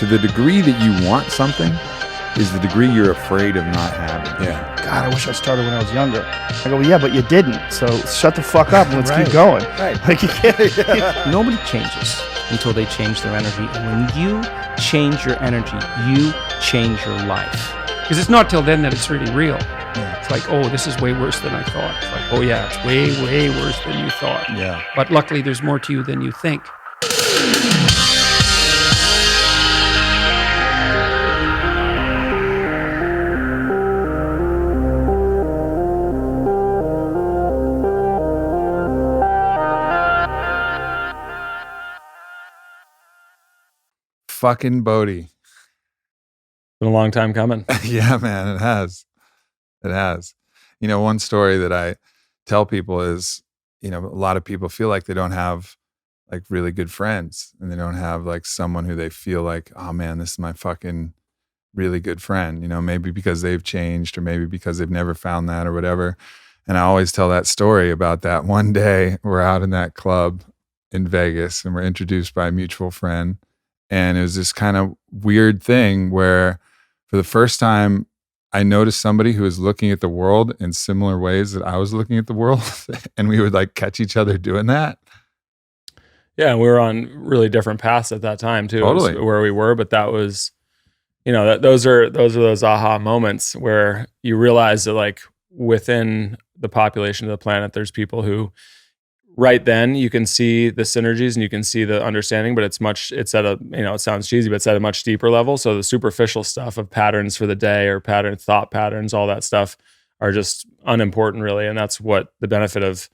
to the degree that you want something is the degree you're afraid of not having. Yeah. God, I wish I started when I was younger. I go, well, yeah, but you didn't. So shut the fuck up and let's keep going. Right. Like you can't. Nobody changes until they change their energy. And when you change your energy, you change your life. Because it's not till then that it's really real. Yeah. It's like, oh, this is way worse than I thought. It's like, oh yeah, it's way, way worse than you thought. Yeah. But luckily, there's more to you than you think. Fucking Bode. Been a long time coming. Yeah, man, it has. It has. You know, one story that I tell people is, you know, a lot of people feel like they don't have like really good friends and they don't have like someone who they feel like, oh man, this is my fucking really good friend, you know, maybe because they've changed or maybe because they've never found that or whatever. And I always tell that story about that one day we're out in that club in Vegas and we're introduced by a mutual friend. And it was this kind of weird thing where for the first time, I noticed somebody who was looking at the world in similar ways that I was looking at the world. And we would like catch each other doing that. Yeah, and we were on really different paths at that time too. Totally. It was where we were, but that was, you know, those are those aha moments where you realize that like within the population of the planet, there's people who right then you can see the synergies and you can see the understanding, but it's at a, you know, it sounds cheesy, but it's at a much deeper level. So the superficial stuff of patterns for the day or thought patterns, all that stuff are just unimportant really. And that's what the benefit of,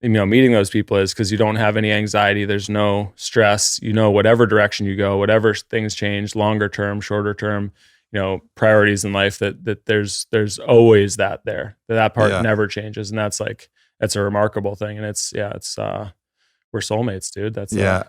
you know, meeting those people is, because you don't have any anxiety. There's no stress, you know, whatever direction you go, whatever things change, longer term, shorter term, you know, priorities in life, that there's always that there, that part never changes. And that's like, that's a remarkable thing. And we're soulmates, dude. That's good.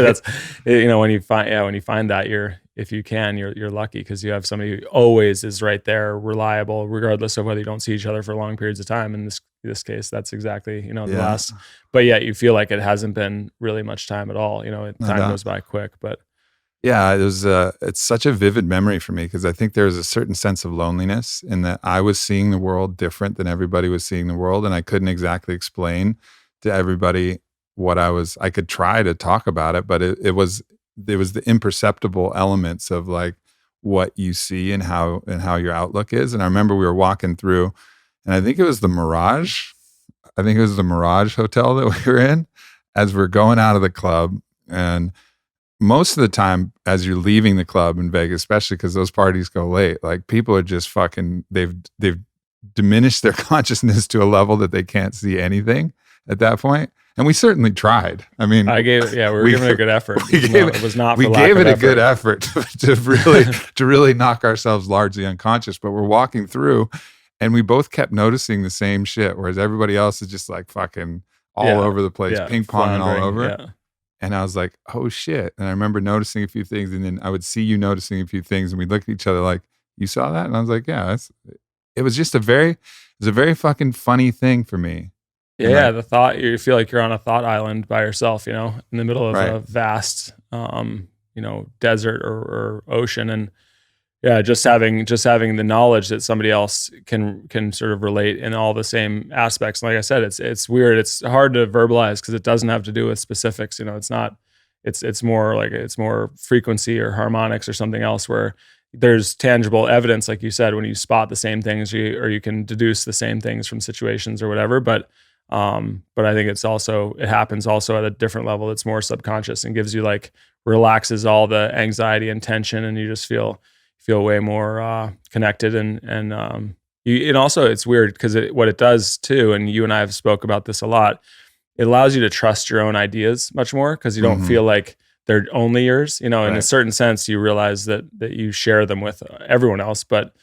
That's, you know, when you find that if you can, you're lucky because you have somebody who always is right there, reliable, regardless of whether you don't see each other for long periods of time. In this case, that's exactly, you know, the last, but yet you feel like it hasn't been really much time at all. You know, time goes by quick, but yeah, it's such a vivid memory for me because I think there was a certain sense of loneliness in that I was seeing the world different than everybody was seeing the world. And I couldn't exactly explain to everybody what I could try to talk about it, but it was the imperceptible elements of like what you see and how your outlook is. And I remember we were walking through, and I think it was the Mirage. I think it was the Mirage Hotel that we were in as we're going out of the club. And most of the time as you're leaving the club in Vegas, especially because those parties go late, like people are just fucking, they've diminished their consciousness to a level that they can't see anything at that point. And we certainly tried. I mean, we were giving it a good effort. We gave it a good effort to really knock ourselves largely unconscious. But we're walking through, and we both kept noticing the same shit, whereas everybody else is just like fucking all over the place, ping ponging all over. Yeah. And I was like, oh shit. And I remember noticing a few things, and then I would see you noticing a few things, and we'd look at each other like, you saw that? And I was like, yeah. It was a very fucking funny thing for me. Yeah, the thought, you feel like you're on a thought island by yourself, you know, in the middle of a vast, you know, desert or ocean. And yeah, just having the knowledge that somebody else can sort of relate in all the same aspects. And like I said, it's weird. It's hard to verbalize because it doesn't have to do with specifics. You know, it's more frequency or harmonics or something else where there's tangible evidence, like you said, when you spot the same things or you can deduce the same things from situations or whatever. But I think it happens also at a different level. It's more subconscious and gives you like, relaxes all the anxiety and tension. And you just feel way more, connected. And also it's weird because what it does too, and you and I have spoke about this a lot, it allows you to trust your own ideas much more because you don't feel like they're only yours, you know, in a certain sense, you realize that you share them with everyone else, but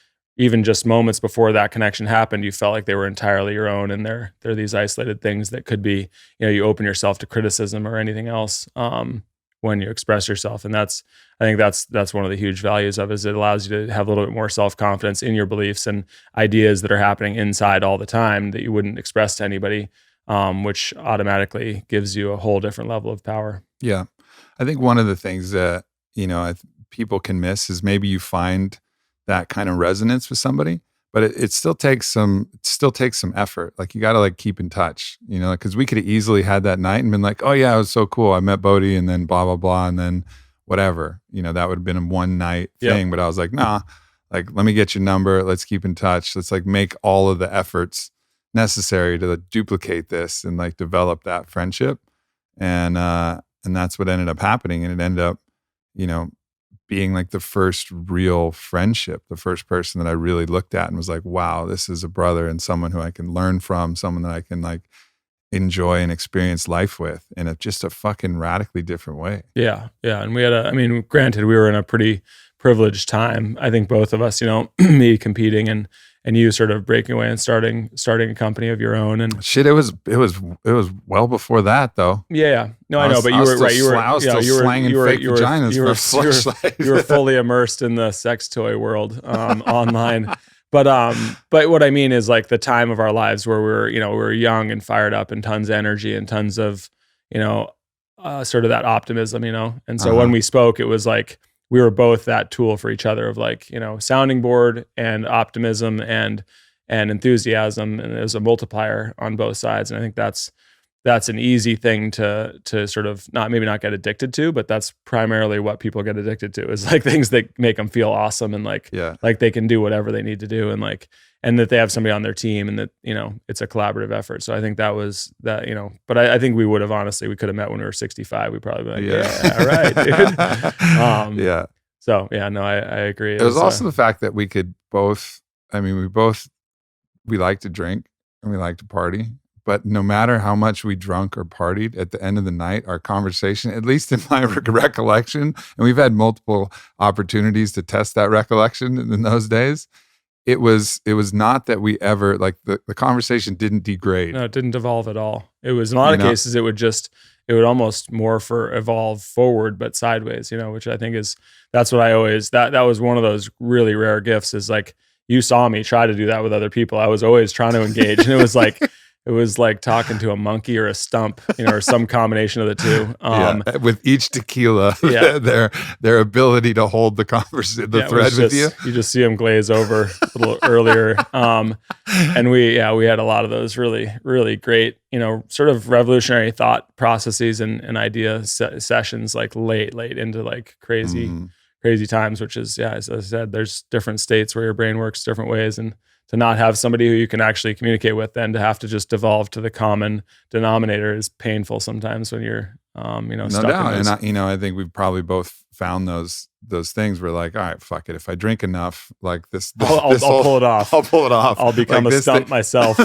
even just moments before that connection happened, you felt like they were entirely your own, and they're these isolated things that could be, you know, you open yourself to criticism or anything else when you express yourself, and I think that's one of the huge values of it, is it allows you to have a little bit more self-confidence in your beliefs and ideas that are happening inside all the time that you wouldn't express to anybody, which automatically gives you a whole different level of power. Yeah, I think one of the things that, you know, people can miss is maybe you find that kind of resonance with somebody, but it still takes some effort. Like you got to like keep in touch, you know, because we could have easily had that night and been like, oh yeah, it was so cool. I met Bode and then blah, blah, blah. And then whatever, you know, that would have been a one night thing. But I was like, nah, like, let me get your number. Let's keep in touch. Let's like make all of the efforts necessary to like, duplicate this and like develop that friendship. And that's what ended up happening. And it ended up, you know, being like the first real friendship, the first person that I really looked at and was like, wow, this is a brother and someone who I can learn from, someone that I can like enjoy and experience life with in just a fucking radically different way. Yeah. Yeah. And we had granted, we were in a pretty privileged time. I think both of us, you know, me competing and you sort of breaking away and starting a company of your own. And shit, it was well before that though. Yeah. No, I know, but you were right. I was still slanging fake vaginas for Fleshlight. You were fully immersed in the sex toy world online. But what I mean is like the time of our lives where we were young and fired up and tons of energy and tons of, you know, sort of that optimism, you know. And so when we spoke, it was like we were both that tool for each other of like, you know, sounding board and optimism and enthusiasm, and it was a multiplier on both sides. And I think that's an easy thing to sort of not get addicted to, but that's primarily what people get addicted to is like things that make them feel awesome and like they can do whatever they need to do and that they have somebody on their team and that, you know, it's a collaborative effort. So I think that was that, you know, but I think we would have we could have met when we were 65. We'd probably be like, all right, dude. So yeah, no, I agree. It was also the fact that we could both, we like to drink and we like to party. But no matter how much we drunk or partied, at the end of the night, our conversation, at least in my recollection, and we've had multiple opportunities to test that recollection in those days, it was not that we ever, like the conversation didn't degrade. No, it didn't devolve at all. It was in a lot of cases, it would almost evolve forward, but sideways, you know, which I think that's what I always, that was one of those really rare gifts is like, you saw me try to do that with other people. I was always trying to engage and it was like talking to a monkey or a stump, you know, or some combination of the two. With each tequila, their ability to hold the thread with you. You just see them glaze over a little earlier. And we had a lot of those really, really great, you know, sort of revolutionary thought processes and idea sessions, like late into like crazy times, which is, as I said, there's different states where your brain works different ways, and to not have somebody who you can actually communicate with, and to have to just devolve to the common denominator is painful sometimes when you're, you know, stuck in those. And I think we've probably both found those things where like, all right, fuck it. If I drink enough, like I'll pull it off. I'll pull it off. I'll become like a stump myself.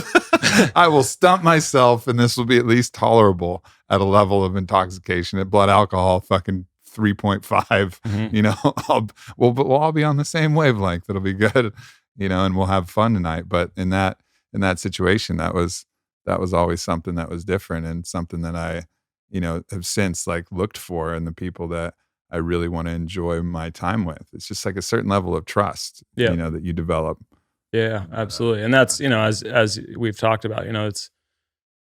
I will stump myself, and this will be at least tolerable at a level of intoxication. At blood alcohol, fucking 3.5. You know, we'll all be on the same wavelength. It'll be good. You know, and we'll have fun tonight. But in that situation, that was always something that was different, and something that I, you know, have since like looked for in the people that I really want to enjoy my time with. It's just like a certain level of trust, you know, that you develop. Yeah, absolutely. And that's, you know, as we've talked about, you know, it's,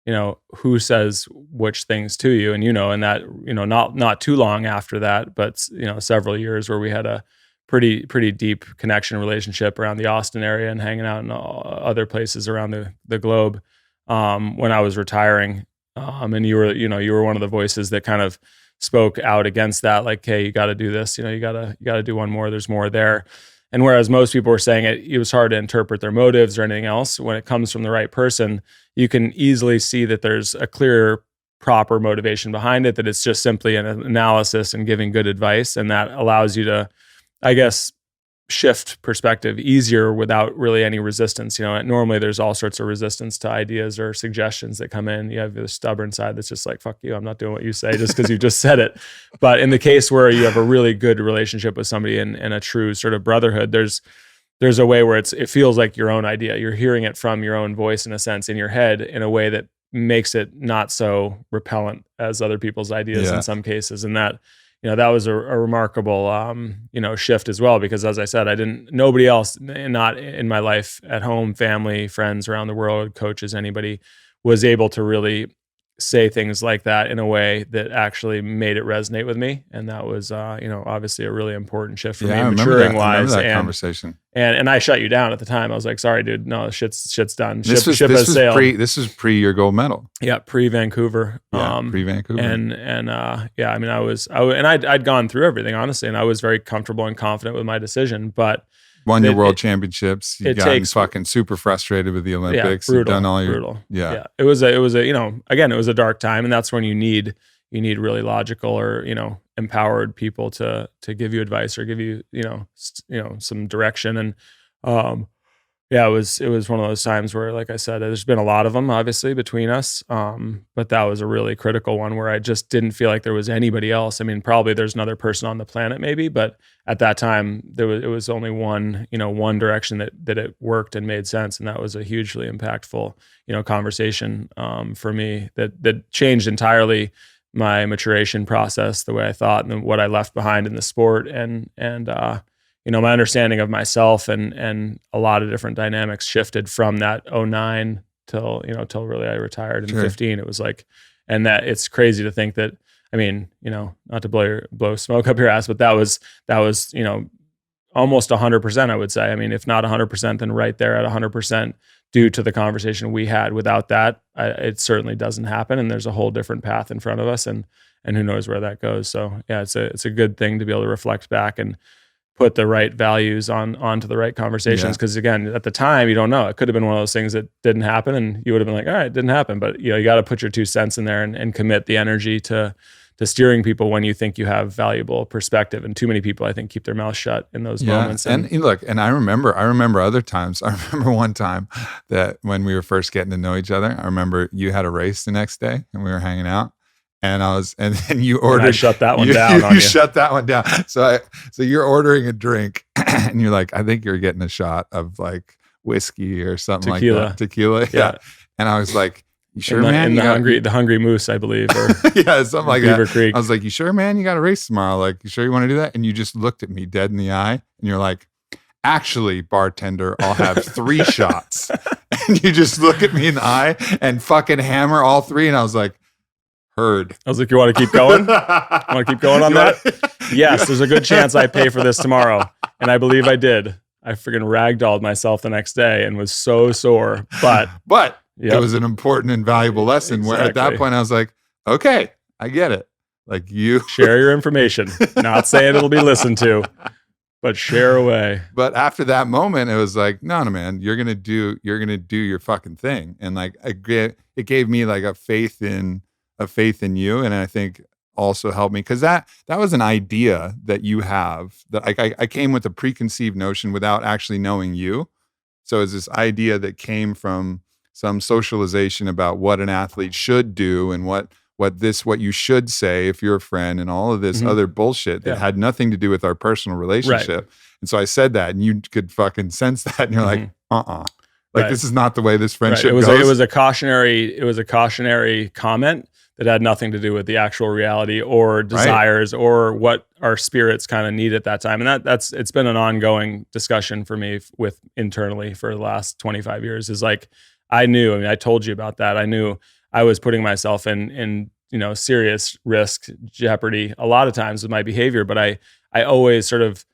you know, who says which things to you, and, you know, and that, you know, not too long after that, but, you know, several years where we had a pretty deep connection relationship around the Austin area and hanging out in other places around the globe. When I was retiring, and you were one of the voices that kind of spoke out against that, like, hey, you got to do this, you know, you got to do one more. There's more there. And whereas most people were saying it was hard to interpret their motives or anything else, when it comes from the right person, you can easily see that there's a clear, proper motivation behind it, that it's just simply an analysis and giving good advice. And that allows you to, I guess, shift perspective easier without really any resistance. You know, normally there's all sorts of resistance to ideas or suggestions that come in. You have the stubborn side that's just like, fuck you, I'm not doing what you say just because you just said it. But in the case where you have a really good relationship with somebody and a true sort of brotherhood, there's a way where it feels like your own idea. You're hearing it from your own voice, in a sense, in your head, in a way that makes it not so repellent as other people's ideas in some cases. And that, you know, that was a remarkable, you know, shift as well, because as I said, nobody else, not in my life at home, family, friends around the world, coaches, anybody was able to really say things like that in a way that actually made it resonate with me. And that was, obviously a really important shift for me, maturing wise. I remember that conversation. And I shut you down at the time. I was like, sorry, dude, no, shit's done. This was pre your gold medal. Yeah. Pre-Vancouver. Pre-Vancouver. I'd gone through everything, honestly. And I was very comfortable and confident with my decision, but won your world championships. You've gotten fucking super frustrated with the Olympics. Brutal, you've done all your brutal. Yeah. It was a again, it was a dark time, and that's when you need really logical or empowered people to give you advice or give you some direction. And it was one of those times where, like I said, there's been a lot of them obviously between us, but that was a really critical one where I just didn't feel like there was anybody else. I mean, probably there's another person on the planet maybe, but at that time it was only one direction that it worked and made sense, and that was a hugely impactful conversation for me that changed entirely my maturation process, the way I thought and what I left behind in the sport, and my understanding of myself and a lot of different dynamics shifted from that 2009 till really I retired in 2015. It was like, and that it's crazy to think that, I mean, not to blow smoke up your ass, but that was almost 100%, I would say. I mean, if not 100%, then right there at 100% due to the conversation we had. Without that, it certainly doesn't happen. And there's a whole different path in front of us, and who knows where that goes. So yeah, it's a good thing to be able to reflect back and put the right values onto the right conversations. Because again, at the time, you don't know. It could have been one of those things that didn't happen, and you would have been like, all right, it didn't happen. But you got to put your 2 cents in there and commit the energy to steering people when you think you have valuable perspective. And too many people, I think, keep their mouth shut in those moments. And look, and I remember other times. I remember one time that when we were first getting to know each other, I remember you had a race the next day and we were hanging out. And then you ordered. And I shut that one down. You shut that one down. So you're ordering a drink, and you're like, I think you're getting a shot of like whiskey or something Tequila. like that. Tequila. Yeah. And I was like, you sure, man? The Hungry Moose, I believe, or yeah, something like Beaver that. Creek. I was like, you sure, man? You got a race tomorrow? Like, you sure you want to do that? And you just looked at me dead in the eye, and you're like, actually, bartender, I'll have 3 shots. And you just look at me in the eye and fucking hammer all 3, and I was like, heard. I was like, you want to keep going? Want to keep going on that? Yes, there's a good chance I pay for this tomorrow. And I believe I did. I freaking ragdolled myself the next day and was so sore. But it was an important and valuable lesson where at that point I was like, okay, I get it. Like, you share your information. Not saying it'll be listened to, but share away. But after that moment, it was like, no, man, you're gonna do your fucking thing. And like, it gave me like a faith in you, and I think also helped me, because that was an idea that you have, that I came with a preconceived notion without actually knowing you. So it's this idea that came from some socialization about what an athlete should do and what you should say if you're a friend, and all of this other bullshit that had nothing to do with our personal relationship. Right. And so I said that, and you could fucking sense that, and you're like, like, this is not the way this friendship goes. It was a cautionary comment that had nothing to do with the actual reality or desires or what our spirits kind of need at that time. And it's been an ongoing discussion for me with internally for the last 25 years, is like, I told you about that. I knew I was putting myself in serious risk, jeopardy a lot of times with my behavior, but I always sort of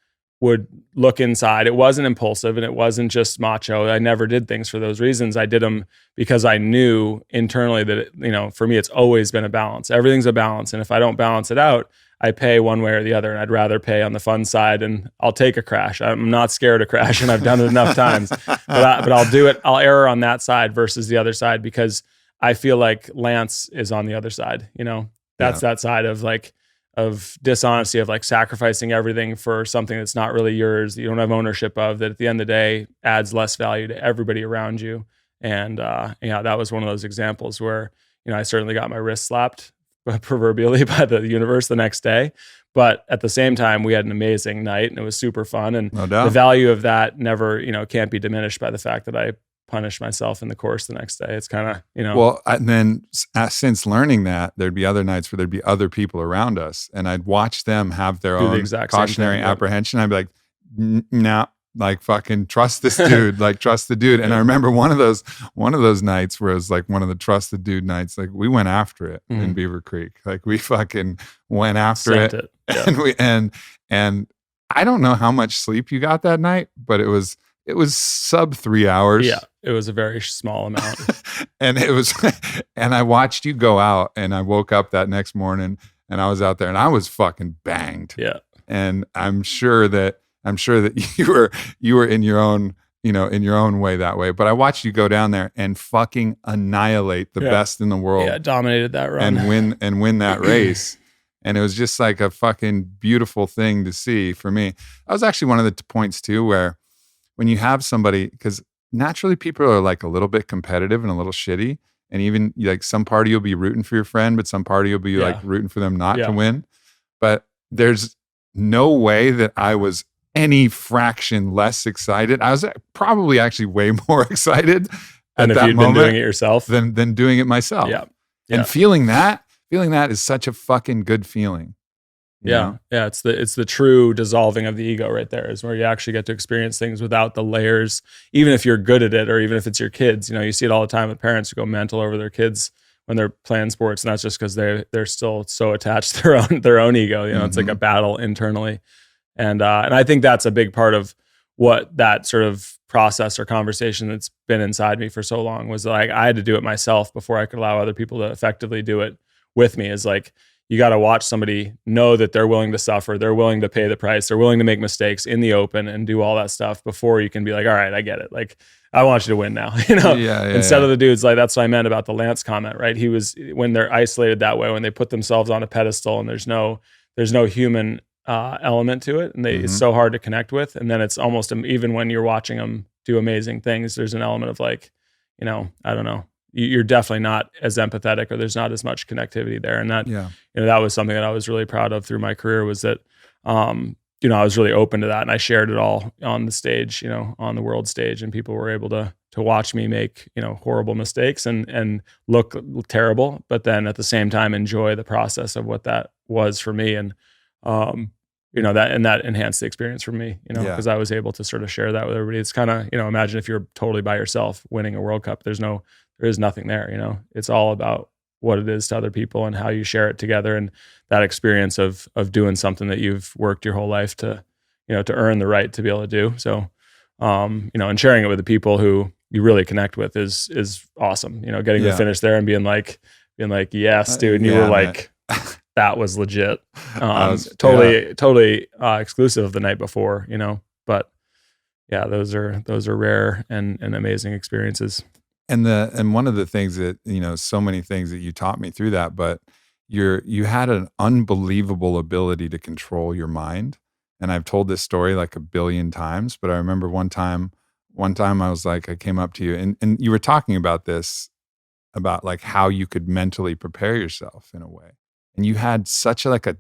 would look inside. It wasn't impulsive, and it wasn't just macho. I never did things for those reasons. I did them because I knew internally that, for me, it's always been a balance. Everything's a balance. And if I don't balance it out, I pay one way or the other, and I'd rather pay on the fun side, and I'll take a crash. I'm not scared of crash, and I've done it enough times, but I'll do it. I'll err on that side versus the other side, because I feel like Lance is on the other side. That's that side of dishonesty, of like sacrificing everything for something that's not really yours, that you don't have ownership of, that at the end of the day adds less value to everybody around you. And that was one of those examples where, I certainly got my wrist slapped proverbially by the universe the next day. But at the same time, we had an amazing night, and it was super fun. And the value of that never, can't be diminished by the fact that I punished myself in the course the next day. It's kind of, Well, and then since learning that, there'd be other nights where there'd be other people around us, and I'd watch them have their own cautionary apprehension. I'd be like, no, like fucking trust this dude, like trust the dude. And I remember one of those nights where it was like one of the trust the dude nights, like we went after it in Beaver Creek. Like we fucking went after it. Yeah. And I don't know how much sleep you got that night, but it was sub 3 hours. Yeah. It was a very small amount. And and I watched you go out, and I woke up that next morning and I was out there and I was fucking banged. Yeah. And I'm sure that you were in your own, in your own way that way. But I watched you go down there and fucking annihilate the best in the world. Yeah, dominated that run. And win that race. And it was just like a fucking beautiful thing to see for me. That was actually one of the points too, where when you have somebody, because naturally people are like a little bit competitive and a little shitty. And even like some party you'll be rooting for your friend, but some party you'll be like rooting for them not to win. But there's no way that I was any fraction less excited. I was probably actually way more excited at if that you'd moment been doing it yourself than doing it myself. Yeah. And feeling that is such a fucking good feeling. You know? Yeah. It's the true dissolving of the ego right there, is where you actually get to experience things without the layers, even if you're good at it, or even if it's your kids. You see it all the time with parents who go mental over their kids when they're playing sports, and that's just because they're still so attached to their own ego. It's like a battle internally. And I think that's a big part of what that sort of process or conversation that's been inside me for so long was. Like, I had to do it myself before I could allow other people to effectively do it with me. Is like, you got to watch somebody know that they're willing to suffer, they're willing to pay the price, they're willing to make mistakes in the open and do all that stuff before you can be like, all right, I get it. Like, I want you to win now, instead of the dudes, like, that's what I meant about the Lance comment, right? He was, when they're isolated that way, when they put themselves on a pedestal and there's no human element to it, and it's so hard to connect with. And then it's almost, even when you're watching them do amazing things, there's an element of like, I don't know, you're definitely not as empathetic, or there's not as much connectivity there. And that, that was something that I was really proud of through my career, was that, I was really open to that, and I shared it all on the stage, on the world stage, and people were able to watch me make, horrible mistakes and look terrible, but then at the same time enjoy the process of what that was for me. And, that enhanced the experience for me, because I was able to sort of share that with everybody. It's kind of, imagine if you're totally by yourself winning a World Cup, there is nothing there, it's all about what it is to other people and how you share it together, and that experience of doing something that you've worked your whole life to, to earn the right to be able to do. So, and sharing it with the people who you really connect with is awesome. Getting to finish there and being like, yes, dude. And you were like, that was legit. Totally exclusive of the night before, but yeah, those are rare and amazing experiences. And one of the things that, so many things that you taught me through that, but you had an unbelievable ability to control your mind. And I've told this story like 1 billion times, but I remember one time I was like, I came up to you and you were talking about this, about like how you could mentally prepare yourself in a way. And you had such a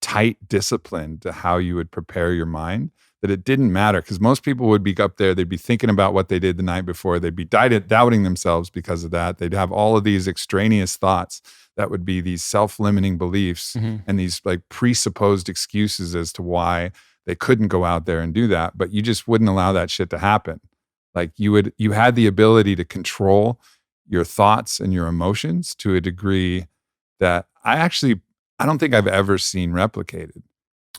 tight discipline to how you would prepare your mind, that it didn't matter, because most people would be up there, they'd be thinking about what they did the night before, they'd be doubting themselves because of that, they'd have all of these extraneous thoughts that would be these self-limiting beliefs and these like presupposed excuses as to why they couldn't go out there and do that, but you just wouldn't allow that shit to happen. Like you had the ability to control your thoughts and your emotions to a degree that I don't think I've ever seen replicated.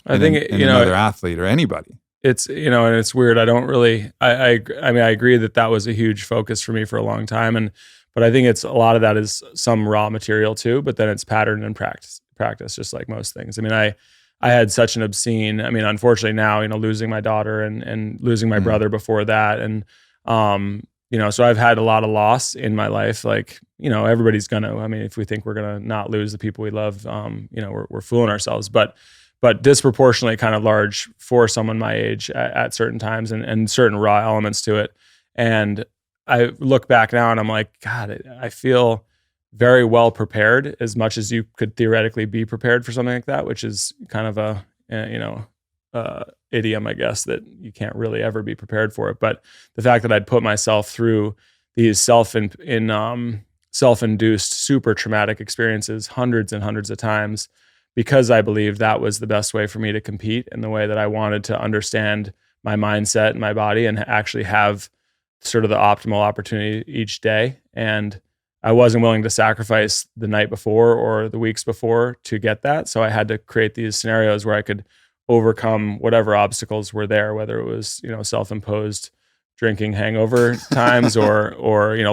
I think in another athlete or anybody. It's, and it's weird. I don't really, I mean, I agree that was a huge focus for me for a long time. But I think a lot of that is some raw material too, but then it's pattern and practice, just like most things. I mean, I had such an obscene, unfortunately now, losing my daughter and losing my brother before that. And, so I've had a lot of loss in my life. Like, everybody's if we think we're going to not lose the people we love, we're fooling ourselves, but disproportionately kind of large for someone my age at certain times and certain raw elements to it. And I look back now and I'm like, God, I feel very well prepared, as much as you could theoretically be prepared for something like that, which is kind of a idiom, I guess, that you can't really ever be prepared for it. But the fact that I'd put myself through these self-induced super traumatic experiences hundreds and hundreds of times, because I believed that was the best way for me to compete and the way that I wanted to understand my mindset and my body and actually have sort of the optimal opportunity each day. And I wasn't willing to sacrifice the night before or the weeks before to get that. So I had to create these scenarios where I could overcome whatever obstacles were there, whether it was, self-imposed drinking hangover times or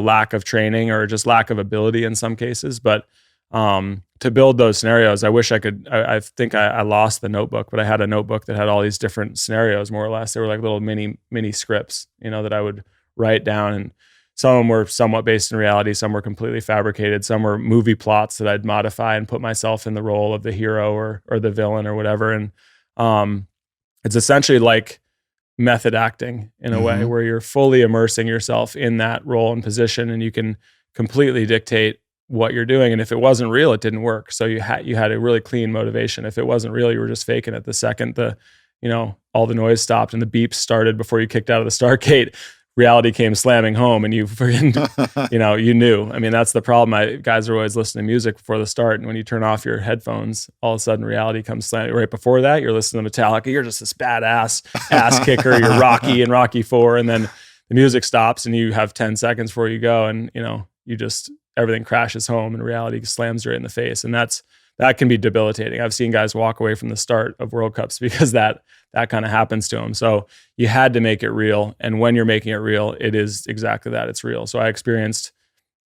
lack of training or just lack of ability in some cases. But to build those scenarios, I wish I could. I think I lost the notebook, but I had a notebook that had all these different scenarios, more or less. They were like little mini scripts, that I would write down, and some of them were somewhat based in reality, some were completely fabricated, some were movie plots that I'd modify and put myself in the role of the hero or the villain or whatever. And it's essentially like method acting in a way where you're fully immersing yourself in that role and position, and you can completely dictate what you're doing. And if it wasn't real, it didn't work. So you had a really clean motivation. If it wasn't real, you were just faking it. The second all the noise stopped and the beeps started before you kicked out of the start gate, reality came slamming home, and you you knew. I mean, that's the problem. Guys are always listening to music before the start, and when you turn off your headphones, all of a sudden reality comes slamming. Right before that, you're listening to Metallica. You're just this badass ass kicker. You're Rocky and Rocky 4, and then the music stops, and you have 10 seconds before you go, and you just everything crashes home, and reality slams you right in the face, and that can be debilitating. I've seen guys walk away from the start of World Cups because that kind of happens to them. So you had to make it real. And when you're making it real, it is exactly that. It's real. So I experienced,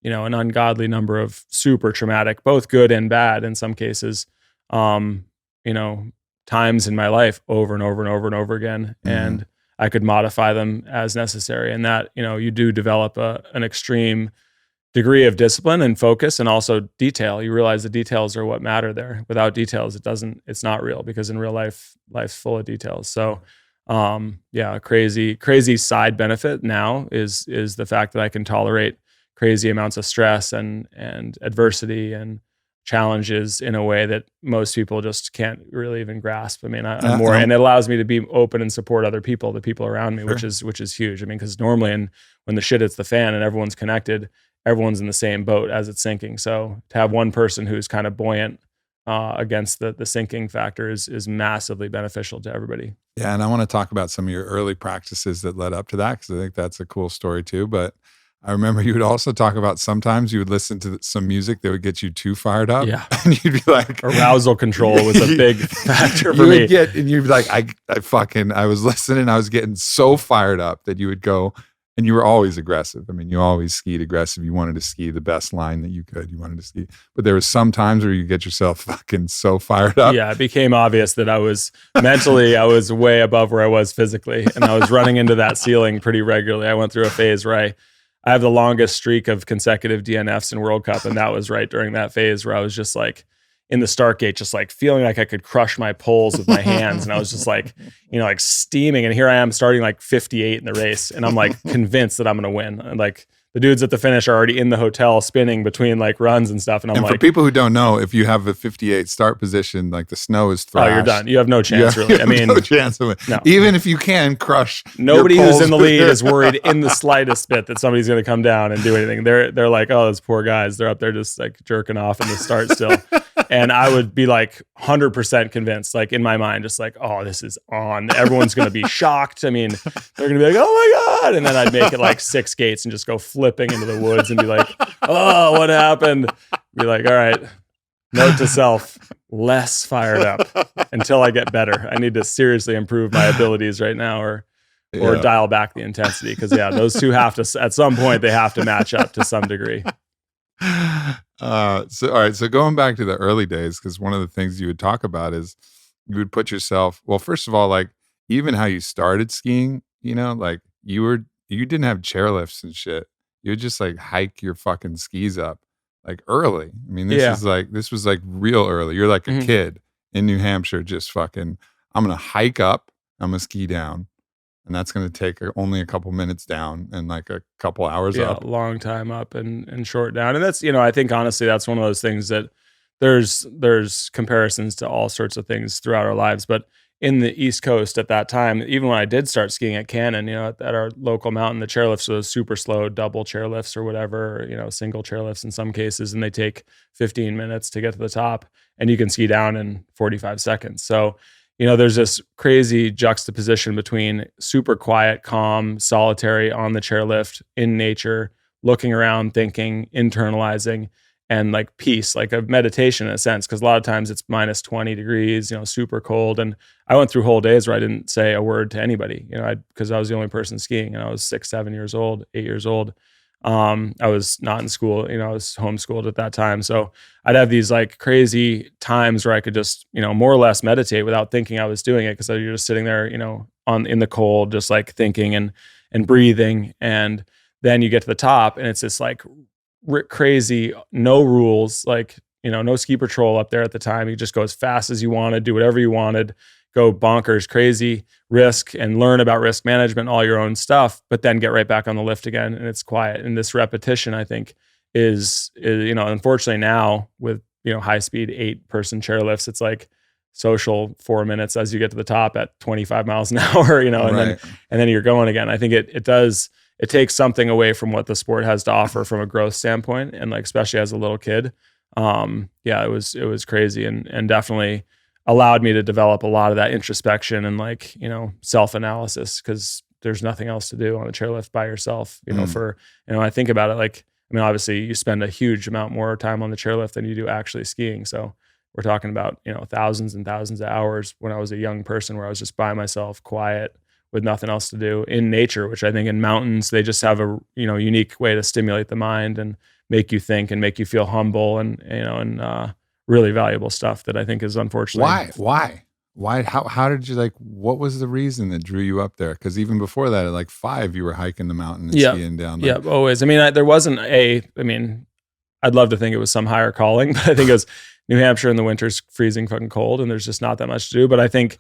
an ungodly number of super traumatic, both good and bad in some cases, times in my life over and over and over and over again. And I could modify them as necessary. And that, you do develop an extreme degree of discipline and focus, and also detail. You realize the details are what matter there. Without details, it's not real, because in real life, life's full of details. So, a crazy side benefit now is the fact that I can tolerate crazy amounts of stress and adversity and challenges in a way that most people just can't really even grasp. I mean, I'm more, and it allows me to be open and support other people, the people around me, which is huge. I mean, because normally, when the shit hits the fan and everyone's connected, everyone's in the same boat as it's sinking. So to have one person who's kind of buoyant against the sinking factor is massively beneficial to everybody. Yeah, and I want to talk about some of your early practices that led up to that, because I think that's a cool story too. But I remember you would also talk about sometimes you would listen to some music that would get you too fired up. Yeah. And you'd be like... Arousal control was a big factor for me. And you'd be like, I was listening, I was getting so fired up that you would go... And you were always aggressive. I mean, you always skied aggressive. You wanted to ski the best line that you could. You wanted to ski. But there was some times where you get yourself fucking so fired up. Yeah, it became obvious that I was way above where I was physically. And I was running into that ceiling pretty regularly. I went through a phase where I have the longest streak of consecutive DNFs in World Cup. And that was right during that phase where I was just like, in the start gate, just like feeling like I could crush my poles with my hands. And I was just like, like steaming. And here I am starting like 58 in the race. And I'm like convinced that I'm going to win. And like the dudes at the finish are already in the hotel spinning between like runs and stuff. And for people who don't know, if you have a 58 start position, like the snow is thrashed. Oh, you're done. You have no chance, really. I mean, no chance of it. No. Even if you can crush. Nobody who's in the lead is worried in the slightest bit that somebody's going to come down and do anything. They're like, oh, those poor guys. They're up there just like jerking off in the start still. And I would be like 100% convinced, like in my mind, just like, oh, this is on. Everyone's going to be shocked. I mean, they're going to be like, oh my God. And then I'd make it like 6 gates and just go flipping into the woods and be like, oh, what happened? Be like, all right, note to self, less fired up until I get better. I need to seriously improve my abilities right now or dial back the intensity. Because those two have to, at some point, they have to match up to some degree. All right. So going back to the early days, because one of the things you would talk about is you would put yourself, well, first of all, like even how you started skiing, like you didn't have chairlifts and shit. You would just like hike your fucking skis up like early. I mean, this was like real early. You're like a kid in New Hampshire, just fucking, I'm going to hike up, I'm going to ski down. And that's going to take only a couple minutes down and like a couple hours up. Yeah, long time up and short down. And that's, I think honestly, that's one of those things that there's comparisons to all sorts of things throughout our lives. But in the East Coast at that time, even when I did start skiing at Cannon, at our local mountain, the chairlifts are those super slow double chairlifts or whatever, single chairlifts in some cases. And they take 15 minutes to get to the top and you can ski down in 45 seconds. So, there's this crazy juxtaposition between super quiet, calm, solitary on the chairlift in nature, looking around, thinking, internalizing, and like peace, like a meditation in a sense. Cause a lot of times it's minus 20 degrees, super cold. And I went through whole days where I didn't say a word to anybody, cause I was the only person skiing, and I was 6, 7 years old, 8 years old. I was not in school, I was homeschooled at that time. So I'd have these like crazy times where I could just, more or less meditate without thinking I was doing it. Cause you're just sitting there, in the cold, just like thinking and breathing. And then you get to the top and it's this like crazy, no rules, like, no ski patrol up there at the time. You just go as fast as you wanted, do whatever you wanted, go bonkers, crazy, risk, and learn about risk management, all your own stuff, but then get right back on the lift again. And it's quiet. And this repetition, I think, is unfortunately now with, high speed 8-person chairlifts, it's like social 4 minutes as you get to the top at 25 miles an hour, and then you're going again. I think it takes something away from what the sport has to offer from a growth standpoint. And like, especially as a little kid, it was crazy and definitely allowed me to develop a lot of that introspection and like, self-analysis, because there's nothing else to do on a chairlift by yourself, I think about it, like, obviously you spend a huge amount more time on the chairlift than you do actually skiing. So we're talking about, thousands and thousands of hours when I was a young person where I was just by myself, quiet, with nothing else to do in nature, which I think in mountains, they just have a, unique way to stimulate the mind and make you think and make you feel humble and really valuable stuff that I think is unfortunately. Why? How did you what was the reason that drew you up there? Because even before that, at like 5, you were hiking the mountain and skiing down. Always. there wasn't I'd love to think it was some higher calling, but I think it was New Hampshire in the winter's freezing fucking cold and there's just not that much to do. But I think,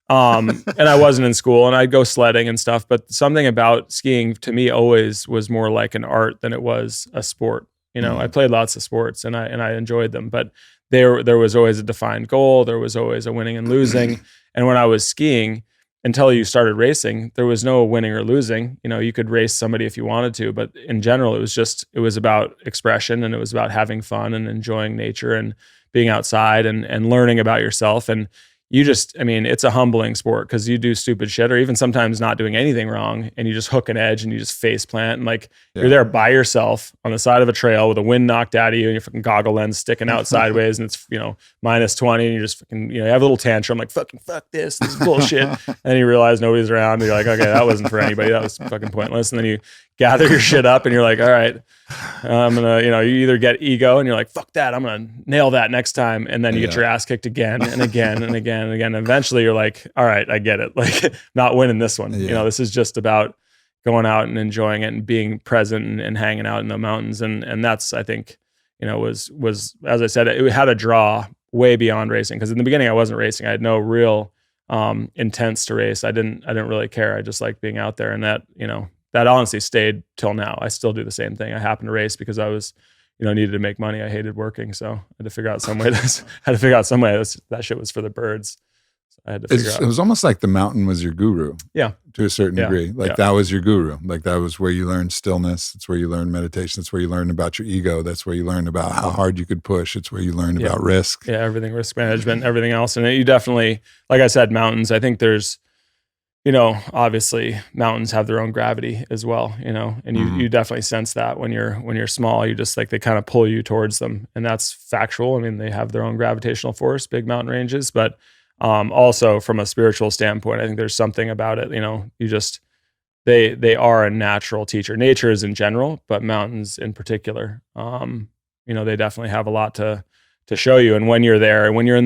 and I wasn't in school and I'd go sledding and stuff, but something about skiing to me always was more like an art than it was a sport. I played lots of sports and I enjoyed them, but there was always a defined goal. There was always a winning and losing. And when I was skiing, until you started racing, there was no winning or losing. You could race somebody if you wanted to, but in general, it was about expression and it was about having fun and enjoying nature and being outside and learning about yourself. And you just, it's a humbling sport because you do stupid shit or even sometimes not doing anything wrong and you just hook an edge and you just face plant and you're there by yourself on the side of a trail with the wind knocked out of you and your fucking goggle lens sticking out sideways and it's, minus 20 and you just fucking, you have a little tantrum like fuck this is bullshit. And then you realize nobody's around and you're like, okay, that wasn't for anybody. That was fucking pointless. And then you gather your shit up and you're like, all right, I'm gonna, you either get ego and you're like, fuck that, I'm gonna nail that next time. And then you get your ass kicked again and again and again and again. And eventually you're like, all right, I get it. Like not winning this one. This is just about going out and enjoying it and being present and hanging out in the mountains. And that's, I think, was, as I said, it had a draw way beyond racing. Cause in the beginning I wasn't racing. I had no real intents to race. I didn't really care. I just liked being out there and that, that honestly stayed till now. I still do the same thing. I happened to race because I was, needed to make money. I hated working. So I had to figure out some way that shit was for the birds. So I had to figure out. It was almost like the mountain was your guru. Yeah. To a certain degree. That was your guru. Like that was where you learned stillness. It's where you learned meditation. It's where you learned about your ego. That's where you learned about how hard you could push. It's where you learned about risk. Yeah. Everything, risk management, everything else. And you definitely, like I said, mountains, I think there's, obviously mountains have their own gravity as well, and you definitely sense that when you're small, you just like, they kind of pull you towards them and that's factual. They have their own gravitational force, big mountain ranges, but also from a spiritual standpoint, I think there's something about it, they are a natural teacher. Nature is in general, but mountains in particular, they definitely have a lot to show you. And when you're there and when you're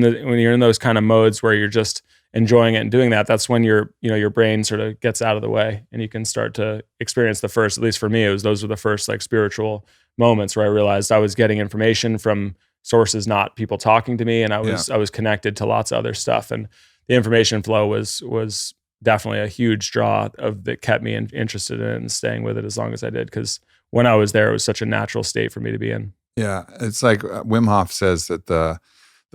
in those kind of modes where you're just enjoying it and doing that, that's when your brain sort of gets out of the way and you can start to experience the first, at least for me, those were the first like spiritual moments where I realized I was getting information from sources, not people talking to me. And I was connected to lots of other stuff. And the information flow was definitely a huge draw that kept me interested in it and staying with it as long as I did. Cause when I was there, it was such a natural state for me to be in. Yeah. It's like Wim Hof says that the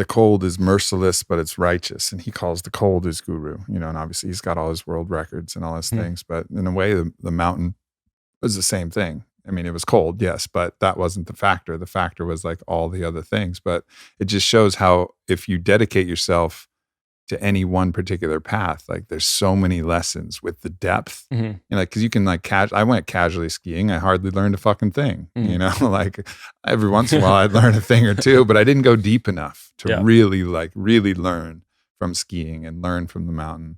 cold is merciless, but it's righteous. And he calls the cold his guru, and obviously he's got all his world records and all his things. But in a way, the mountain was the same thing. It was cold, yes, but that wasn't the factor. The factor was like all the other things. But it just shows how if you dedicate yourself to any one particular path. Like there's so many lessons with the depth, like, cause you can like I went casually skiing. I hardly learned a fucking thing, like every once in a while I'd learn a thing or two, but I didn't go deep enough to really learn from skiing and learn from the mountain,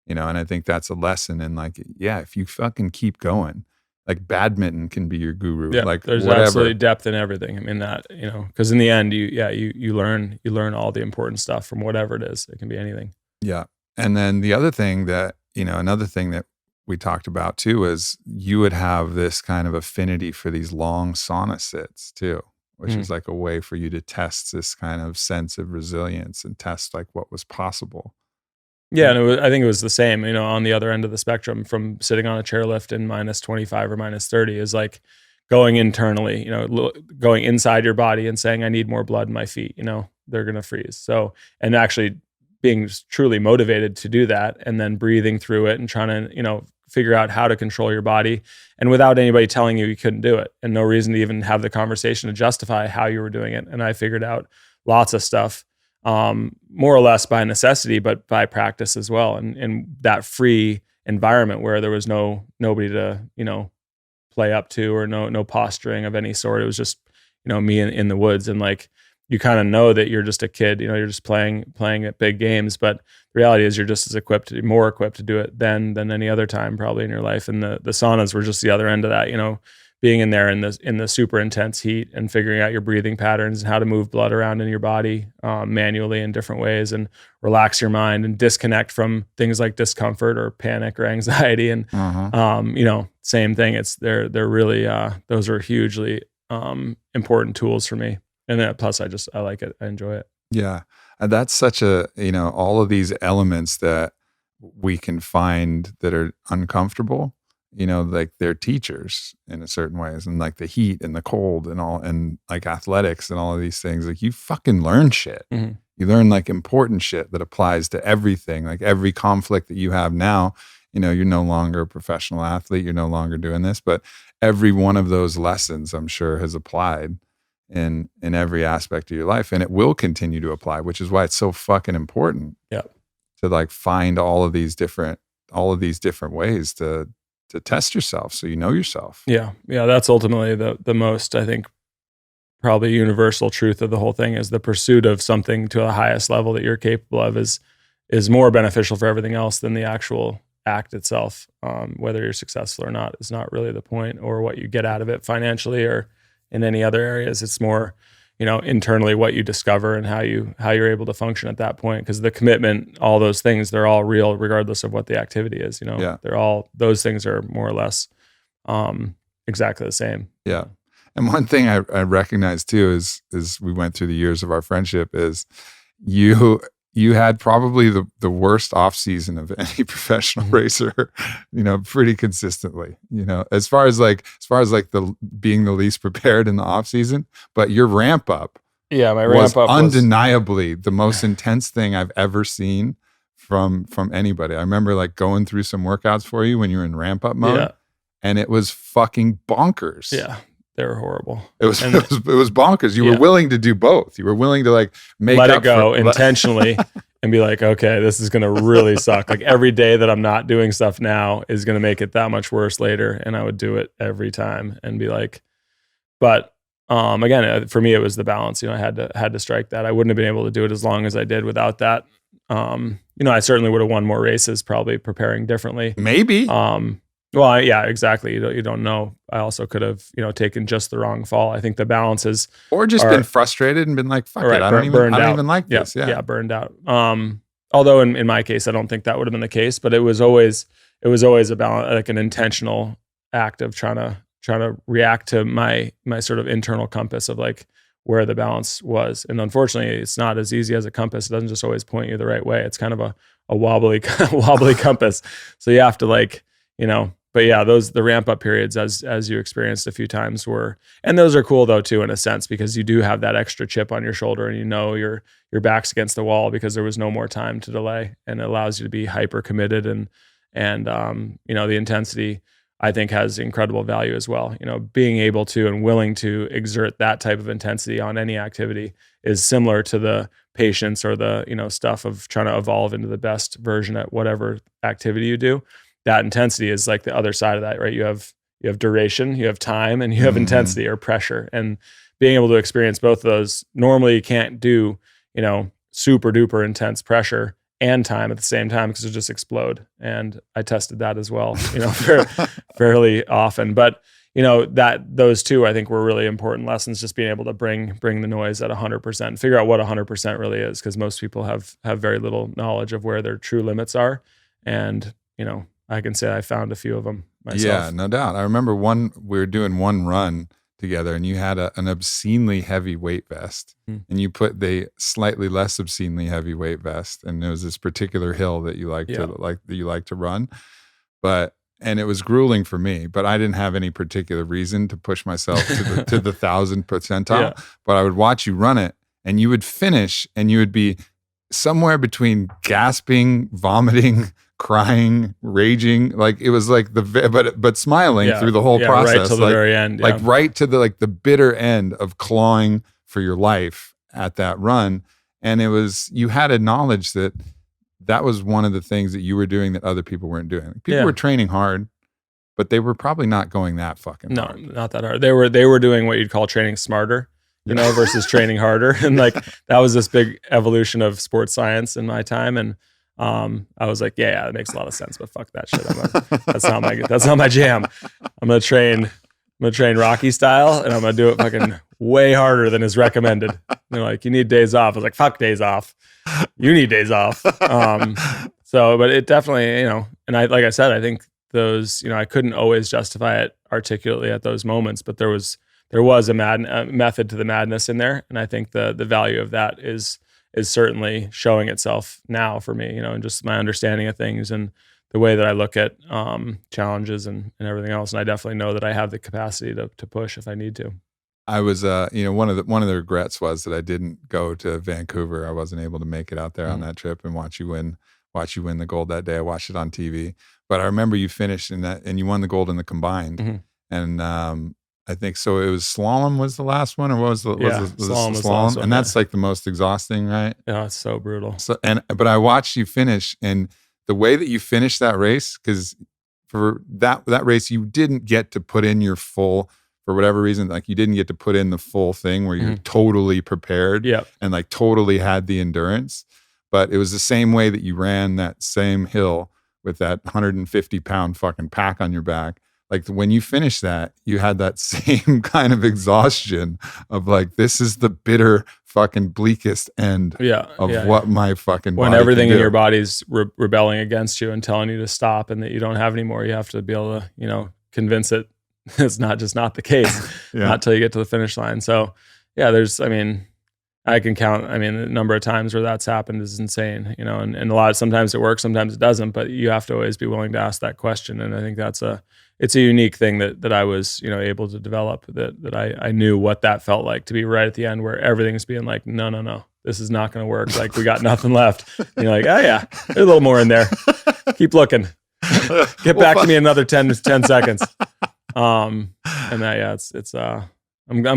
and I think that's a lesson. And like, if you fucking keep going, like badminton can be your guru. Yeah, like there's whatever. absolutely depth in everything. I mean that, because in the end, you learn all the important stuff from whatever it is. It can be anything. Yeah, and then the other thing that another thing that we talked about too is you would have this kind of affinity for these long sauna sits too, which is like a way for you to test this kind of sense of resilience and test like what was possible. Yeah, and I think it was the same, on the other end of the spectrum from sitting on a chairlift in minus 25 or minus 30 is like going internally, going inside your body and saying, I need more blood in my feet, they're going to freeze. So, and actually being truly motivated to do that and then breathing through it and trying to, figure out how to control your body and without anybody telling you couldn't do it and no reason to even have the conversation to justify how you were doing it. And I figured out lots of stuff. More or less by necessity, but by practice as well. And that free environment where there was nobody to, play up to or no posturing of any sort. It was just, me in the woods. And like, you kind of know that you're just a kid, you're just playing at big games, but the reality is you're just as more equipped to do it than any other time probably in your life. And the saunas were just the other end of that, being in there in the super intense heat and figuring out your breathing patterns and how to move blood around in your body manually in different ways and relax your mind and disconnect from things like discomfort or panic or anxiety. And, same thing. They're really, those are hugely important tools for me. And then plus I like it. I enjoy it. Yeah. And that's such a, all of these elements that we can find that are uncomfortable, like they're teachers in a certain ways, and like the heat and the cold and all, and like athletics and all of these things, like you fucking learn shit. You learn like important shit that applies to everything, like every conflict that you have now, you're no longer a professional athlete, you're no longer doing this, but every one of those lessons I'm sure has applied in every aspect of your life, and it will continue to apply, which is why it's so fucking important to like find all of these different ways to test yourself so you know yourself. Yeah, that's ultimately the most, I think, probably universal truth of the whole thing is the pursuit of something to the highest level that you're capable of is more beneficial for everything else than the actual act itself. Whether you're successful or not is not really the point, or what you get out of it financially or in any other areas. It's more, internally what you discover and how you're able to function at that point. Because the commitment, all those things, they're all real regardless of what the activity is. They're all, those things are more or less exactly the same. Yeah. And one thing I recognize too is we went through the years of our friendship is you had probably the worst off season of any professional racer, pretty consistently, as far as the being the least prepared in the off season, but your ramp up. Yeah. My ramp up undeniably the most intense thing I've ever seen from anybody. I remember like going through some workouts for you when you were in ramp up mode and it was fucking bonkers. Yeah. They were horrible. It was bonkers. You were willing to do both. You were willing to like let it go intentionally and be like, okay, this is going to really suck. Like every day that I'm not doing stuff now is going to make it that much worse later. And I would do it every time and be like, but again, for me, it was the balance. I had to strike that. I wouldn't have been able to do it as long as I did without that. I certainly would have won more races, probably preparing differently. Maybe. Well, yeah, exactly. You don't know. I also could have, taken just the wrong fall. I think the balance is, or just been frustrated and been like, "Fuck it, I don't even like this." Yeah, burned out. Although in my case, I don't think that would have been the case. But it was always a balance, like an intentional act of trying to react to my sort of internal compass of like where the balance was. And unfortunately, it's not as easy as a compass. It doesn't just always point you the right way. It's kind of a wobbly compass. So you have to like, but yeah, the ramp up periods as you experienced a few times and those are cool though too, in a sense, because you do have that extra chip on your shoulder and your back's against the wall because there was no more time to delay, and it allows you to be hyper committed and the intensity I think has incredible value as well. Being able to and willing to exert that type of intensity on any activity is similar to the patience or the, stuff of trying to evolve into the best version at whatever activity you do. That intensity is like the other side of that, right? You have duration, you have time, and you have intensity or pressure. And being able to experience both of those, normally you can't do, super duper intense pressure and time at the same time because it'll just explode. And I tested that as well, fairly often. But those two I think were really important lessons. Just being able to bring the noise at 100%, figure out what 100% really is, because most people have very little knowledge of where their true limits are. And I can say I found a few of them myself. Yeah, no doubt. I remember we were doing one run together, and you had an obscenely heavy weight vest, and you put the slightly less obscenely heavy weight vest, and there was this particular hill that you like to run, and it was grueling for me, but I didn't have any particular reason to push myself to the 1,000th percentile. But I would watch you run it, and you would finish, and you would be somewhere between gasping, vomiting, crying, raging, like it was like but smiling through the whole process, right till the very end, like right to the bitter end of clawing for your life at that run. And you had a knowledge that was one of the things that you were doing that other people weren't doing. People were training hard, but they were probably not going that fucking hard. No, not that hard. They were doing what you'd call training smarter, versus training harder. And like that was this big evolution of sports science in my time. And I was like, yeah, that makes a lot of sense, but fuck that shit. That's not my jam. I'm gonna train Rocky style, and I'm gonna do it fucking way harder than is recommended. And they're like, you need days off. I was like, fuck days off. You need days off. But it definitely, and like I said, I think those, I couldn't always justify it articulately at those moments, but there was a method to the madness in there, and I think the value of that is certainly showing itself now for me, and just my understanding of things and the way that I look at challenges and everything else. And I definitely know that I have the capacity to push if I need to. I was, one of the regrets was that I didn't go to Vancouver. I wasn't able to make it out there on that trip and watch you win the gold that day. I watched it on TV, but I remember you finished in that, and you won the gold in the combined. And I think so. It was slalom was the last one, or what was the slalom? Was the last one, and that's like the most exhausting, right? Yeah, it's so brutal. But I watched you finish, and the way that you finished that race, because for that race you didn't get to put in your full, for whatever reason, like you didn't get to put in the full thing where you're totally prepared and like totally had the endurance. But it was the same way that you ran that same hill with that 150-pound fucking pack on your back. Like when you finished that, you had that same kind of exhaustion of like, this is the bitter fucking bleakest end of what my fucking body when everything can in do. your body's rebelling against you and telling you to stop and that you don't have anymore. You have to be able to, convince it it's not the case, not till you get to the finish line. So I can count, the number of times where that's happened is insane, and sometimes it works, sometimes it doesn't, but you have to always be willing to ask that question. And I think it's a unique thing that I was, able to develop, that I knew what that felt like to be right at the end where everything's being like, no, this is not going to work. Like we got nothing left. And you're like, oh yeah, there's a little more in there. Keep looking. Get back to me in another 10 seconds. I'm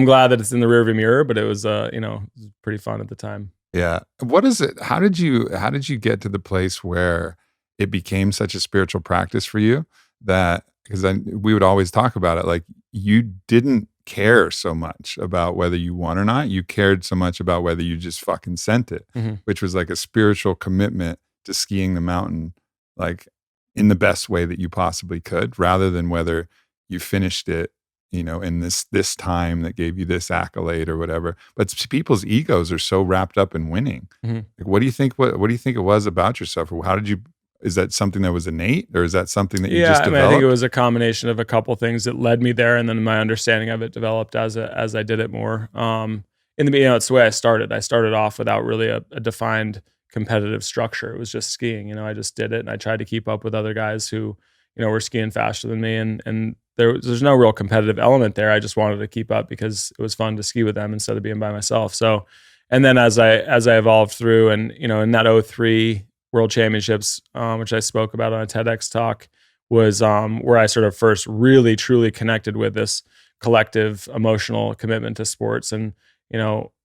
glad that it's in the rearview mirror, but it was, it was pretty fun at the time. Yeah. What is it? How did you get to the place where it became such a spiritual practice for you that, because we would always talk about it, like you didn't care so much about whether you won or not. You cared so much about whether you just fucking sent it, which was like a spiritual commitment to skiing the mountain, like in the best way that you possibly could, rather than whether you finished it, in this time that gave you this accolade or whatever. But people's egos are so wrapped up in winning. Like, what do you think? What do you think it was about yourself? Or how did you? Is that something that was innate, or is that something that you just developed? I think it was a combination of a couple things that led me there, and then my understanding of it developed as I did it more. In the beginning, that's the way I started. I started off without really a defined competitive structure. It was just skiing. I just did it, and I tried to keep up with other guys who, were skiing faster than me, and there's no real competitive element there. I just wanted to keep up because it was fun to ski with them instead of being by myself. So, and then as I evolved through, and in that 2003 World Championships, which I spoke about on a TEDx talk, was where I sort of first really truly connected with this collective emotional commitment to sports, and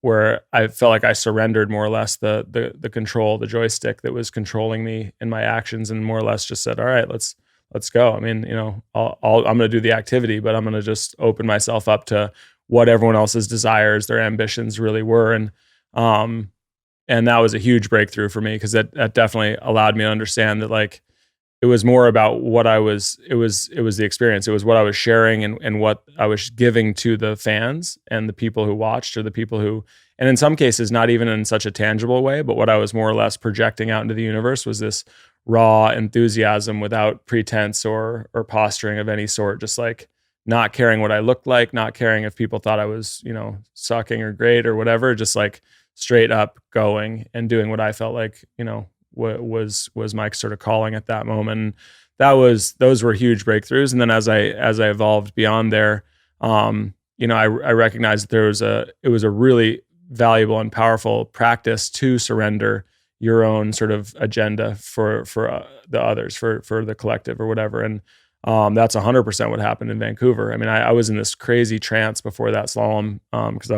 where I felt like I surrendered more or less the control, the joystick that was controlling me in my actions, and more or less just said, all right, let's go. I mean, I'm going to do the activity, but I'm going to just open myself up to what everyone else's desires, their ambitions really were. And that was a huge breakthrough for me, because that definitely allowed me to understand that, like, it was more about what it was the experience. It was what I was sharing and what I was giving to the fans and the people who watched, or the people who, and in some cases, not even in such a tangible way, but what I was more or less projecting out into the universe was this raw enthusiasm without pretense or posturing of any sort, just like not caring what I looked like, not caring if people thought I was, sucking or great or whatever, just like straight up going and doing what I felt like, was my sort of calling at that moment. And those were huge breakthroughs. And then as I evolved beyond there, I recognized that it was a really valuable and powerful practice to surrender your own sort of agenda for the others, for the collective or whatever. And that's 100% what happened in Vancouver. I mean, I was in this crazy trance before that slalom, because I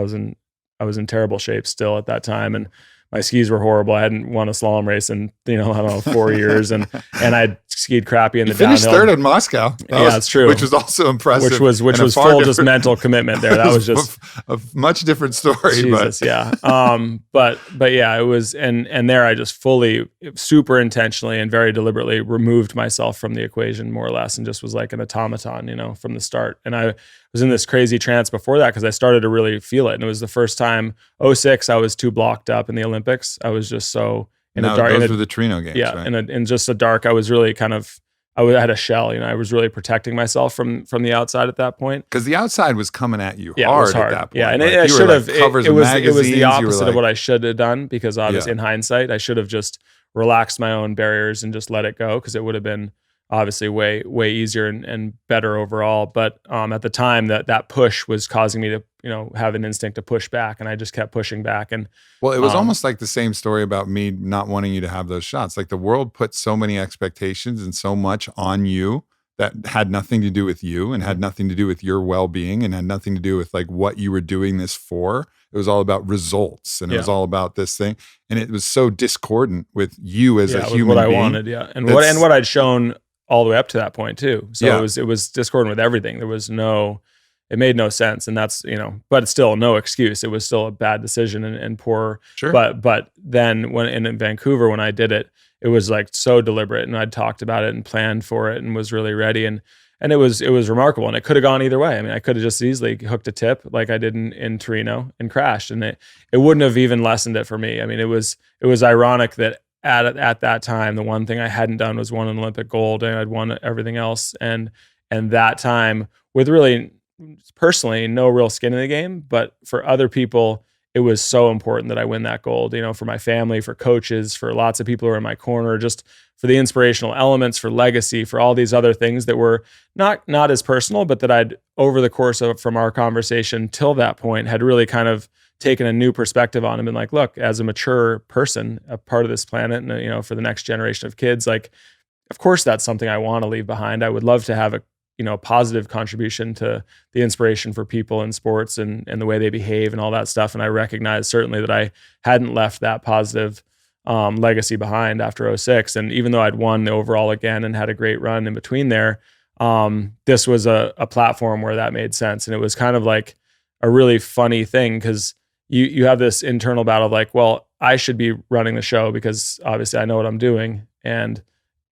was in terrible shape still at that time, and my skis were horrible. I hadn't won a slalom race in, I don't know, 4 years. And I'd skied crappy in the downhill. Finished third in Moscow. That's true. Which was also impressive. Which was full just mental commitment there. That was just a much different story. Jesus, yeah. But yeah, it was, and there I just fully, super intentionally and very deliberately removed myself from the equation, more or less, and just was like an automaton, from the start. And I was in this crazy trance before that, because I started to really feel it. And it was the first time, 2006, I was too blocked up in the Olympics. I was just so in a dark. Those were the Torino games, yeah, right? in just a dark. I was really I had a shell. I was really protecting myself from the outside at that point. Because the outside was coming at you hard, hard it was hard at that point. Yeah, and like, it should have. Covers it was magazines, the opposite of what I should have done, because obviously in hindsight, I should have just relaxed my own barriers and just let it go, because it would have been obviously way easier and better overall. But at the time, that push was causing me to have an instinct to push back, and I just kept pushing back. And well, it was almost like the same story about me not wanting you to have those shots. Like, the world put so many expectations and so much on you that had nothing to do with you, and had nothing to do with your well-being, and had nothing to do with like what you were doing this for. It was all about results, and it was all about this thing, and it was so discordant with you as a human what being. I wanted, and what I'd shown all the way up to that point too. So it was discordant with everything. There was it made no sense. And that's, but it's still no excuse. It was still a bad decision and poor. Sure. But then when in Vancouver, when I did it, it was like so deliberate, and I'd talked about it and planned for it and was really ready. And it was remarkable, and it could have gone either way. I mean, I could have just easily hooked a tip like I did in Torino and crashed, and it wouldn't have even lessened it for me. I mean, it was ironic that at that time, the one thing I hadn't done was won an Olympic gold, and I'd won everything else. And that time, with really personally no real skin in the game, but for other people, it was so important that I win that gold, for my family, for coaches, for lots of people who are in my corner, just for the inspirational elements, for legacy, for all these other things that were not as personal, but that I'd, over the course of from our conversation till that point, had really kind of taken a new perspective on him, and like, look, as a mature person, a part of this planet, and for the next generation of kids, like, of course that's something I want to leave behind. I would love to have a positive contribution to the inspiration for people in sports and the way they behave and all that stuff. And I recognize certainly that I hadn't left that positive legacy behind after 2006. And even though I'd won the overall again and had a great run in between there, this was a platform where that made sense. And it was kind of like a really funny thing, because you have this internal battle of like, well, I should be running the show because obviously I know what I'm doing. And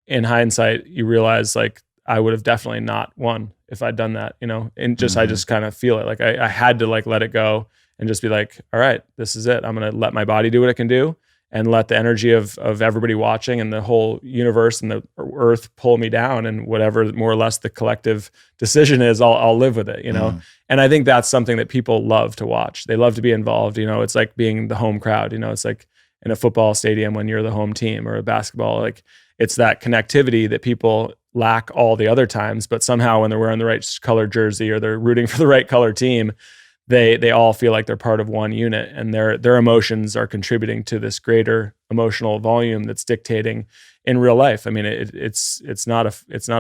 in hindsight, you realize like I would have definitely not won if I'd done that, and just, I just kind of feel it. Like I had to like let it go and just be like, all right, this is it. I'm going to let my body do what it can do, and let the energy of everybody watching and the whole universe and the earth pull me down, and whatever more or less the collective decision is, I'll live with it, And I think that's something that people love to watch. They love to be involved. It's like being the home crowd, it's like in a football stadium when you're the home team, or a basketball, like it's that connectivity that people lack all the other times, but somehow when they're wearing the right color jersey or they're rooting for the right color team, they all feel like they're part of one unit, and their emotions are contributing to this greater emotional volume that's dictating, in real life. I mean, it's not a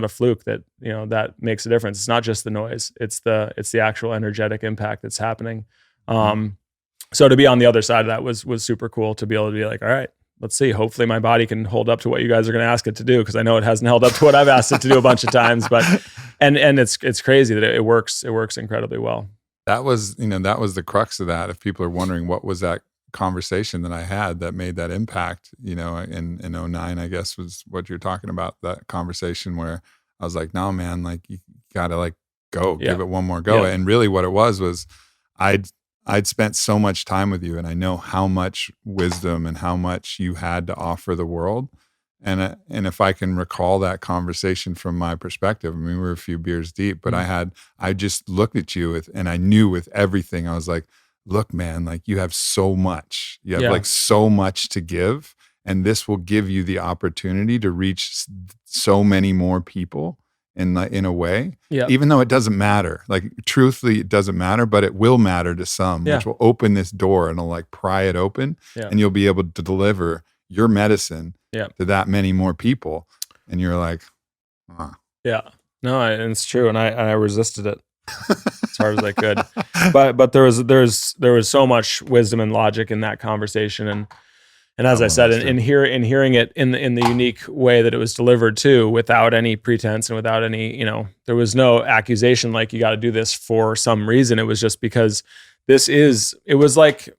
fluke that, that makes a difference. It's not just the noise. It's the actual energetic impact that's happening. So to be on the other side of that was super cool, to be able to be like, all right, let's see. Hopefully my body can hold up to what you guys are going to ask it to do, because I know it hasn't held up to what I've asked it to do a bunch of times. But and it's crazy that it works incredibly well. That was the crux of that. If people are wondering what was that conversation that I had that made that impact, in 09, I guess, was what you're talking about, that conversation where I was like, no, man, like you gotta like go, give it one more go. And really what it was I'd spent so much time with you, and I know how much wisdom and how much you had to offer the world. And if I can recall that conversation from my perspective, I mean, we were a few beers deep, but I just looked at you and I knew with everything, I was like, look, man, like you have so much, like so much to give, and this will give you the opportunity to reach so many more people in a way, even though it doesn't matter. Like truthfully, it doesn't matter, but it will matter to some, which will open this door and it'll like pry it open, and you'll be able to deliver your medicine to that many more people. And you're like, no, and it's true. And I resisted it as hard as I could, but there was so much wisdom and logic in that conversation. And as I said, in hearing it in the unique way that it was delivered too, without any pretense and without any, there was no accusation like you got to do this for some reason. It was just because it was like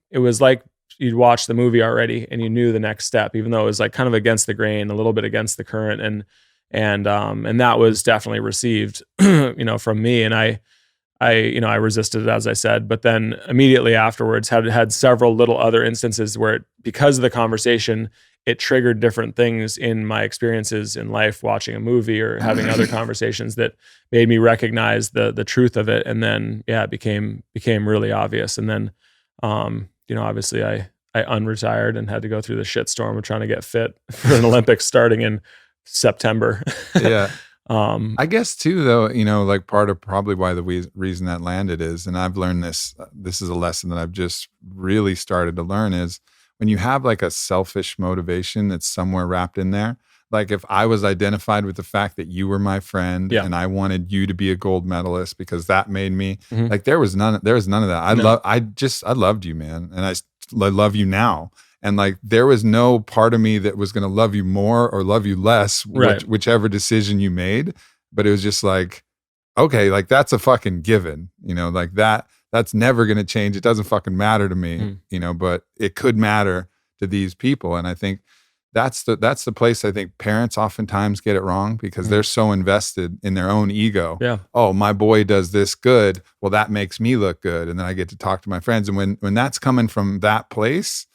you'd watched the movie already and you knew the next step, even though it was like kind of against the grain, a little bit against the current, and that was definitely received, from me. And I resisted it, as I said, but then immediately afterwards had several little other instances where, because of the conversation, it triggered different things in my experiences in life, watching a movie or having other conversations that made me recognize the truth of it. And then, it became really obvious. And then, obviously I unretired and had to go through the shitstorm of trying to get fit for an Olympics starting in September. I guess too, though, like part of probably why the reason that landed is, and I've learned this is a lesson that I've just really started to learn, is when you have like a selfish motivation that's somewhere wrapped in there. Like if I was identified with the fact that you were my friend and I wanted you to be a gold medalist because that made me like, there was none of that. I loved you, man. And I love you now. And like, there was no part of me that was going to love you more or love you less, whichever decision you made. But it was just like, okay, like that's a fucking given, like that's never going to change. It doesn't fucking matter to me, but it could matter to these people. And I think that's the place I think parents oftentimes get it wrong, because they're so invested in their own ego. Oh, my boy does this good. Well, that makes me look good. And then I get to talk to my friends. And when that's coming from that place,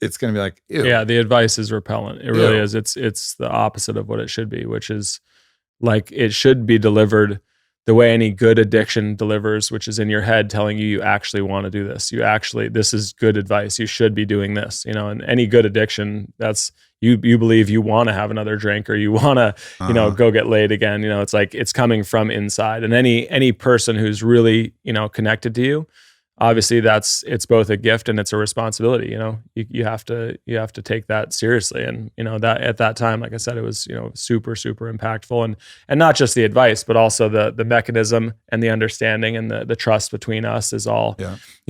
it's going to be like, ew. Yeah, the advice is repellent. It really is. It's the opposite of what it should be, which is like, it should be delivered the way any good addiction delivers, which is in your head telling you actually want to do this. This is good advice. You should be doing this, and any good addiction, that's you believe you want to have another drink, or you want to, go get laid again. It's like, it's coming from inside. And any person who's really, connected to you, obviously it's both a gift and it's a responsibility. You have to take that seriously. And that at that time, like I said, it was super, super impactful, and not just the advice, but also the mechanism and the understanding and the trust between us is all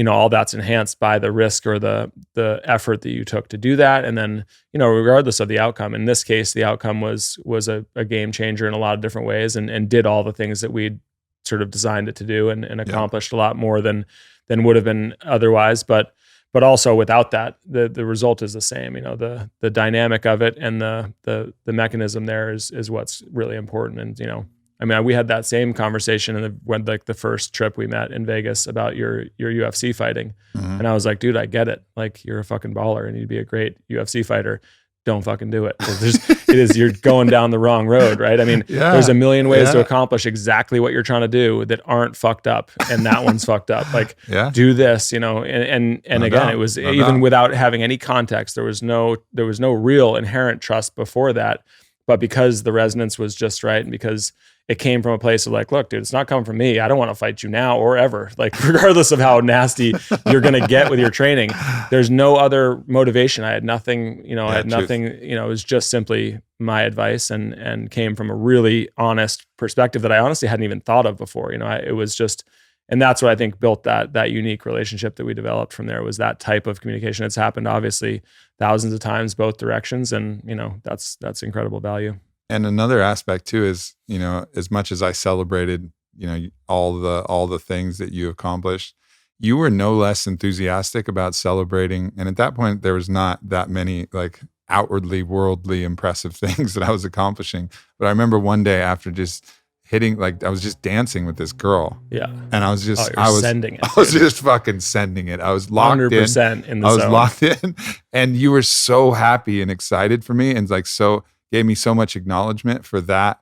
all that's enhanced by the risk or the effort that you took to do that. And then regardless of the outcome, in this case, the outcome was a game changer in a lot of different ways, and did all the things that we'd sort of designed it to do, and accomplished a lot more than would have been otherwise. But also without that, the result is the same. The dynamic of it and the mechanism there is what's really important. And we had that same conversation when the first trip we met in Vegas about your UFC fighting. And I was like, dude, I get it. Like, you're a fucking baller and you'd be a great UFC fighter. Don't fucking do it. You're going down the wrong road, right? I mean, there's a million ways to accomplish exactly what you're trying to do that aren't fucked up, and that one's fucked up. Like, do this, and again, it was even without having any context. There was no real inherent trust before that, but because the resonance was just right, and because it came from a place of like, look, dude, it's not coming from me. I don't want to fight you now or ever. Like, regardless of how nasty you're going to get with your training, there's no other motivation. I had nothing, I had nothing, it was just simply my advice, and came from a really honest perspective that I honestly hadn't even thought of before. It was just, and that's what I think built that unique relationship that we developed from there, was that type of communication. It's happened obviously thousands of times, both directions. And, that's incredible value. And another aspect too is, as much as I celebrated, all the things that you accomplished, you were no less enthusiastic about celebrating. And at that point, there was not that many like outwardly worldly impressive things that I was accomplishing. But I remember one day after just hitting, like, I was just dancing with this girl. Yeah. And I was just, sending it. I was just fucking sending it. I was locked 100% in the I was zone. locked in, and you were so happy and excited for me, and like gave me so much acknowledgement for that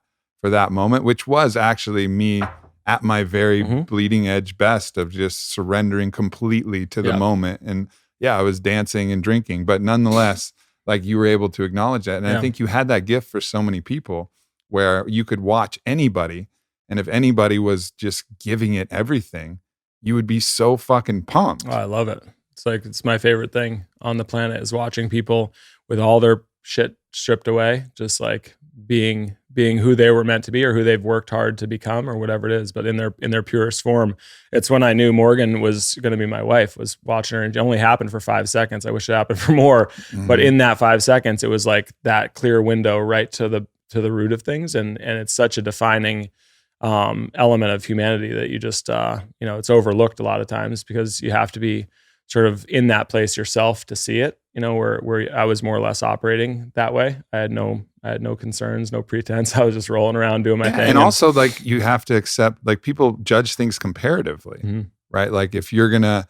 moment, which was actually me at my very bleeding edge best of just surrendering completely to the moment. And I was dancing and drinking, but nonetheless, like, you were able to acknowledge that. And I think you had that gift for so many people, where you could watch anybody, and if anybody was just giving it everything, you would be so fucking pumped. Oh, I love it. It's my favorite thing on the planet, is watching people with all their shit stripped away, just like being who they were meant to be, or who they've worked hard to become, or whatever it is, but in their purest form. It's when I knew Morgan was going to be my wife, was watching her, and it only happened for 5 seconds. I wish it happened for more, but in that 5 seconds, it was like that clear window right to the root of things. And it's such a defining element of humanity that you just, it's overlooked a lot of times, because you have to be sort of in that place yourself to see it, where I was more or less operating that way. I had no concerns, no pretense. I was just rolling around doing my thing. And also, like, you have to accept, like, people judge things comparatively, right? Like, if you're gonna,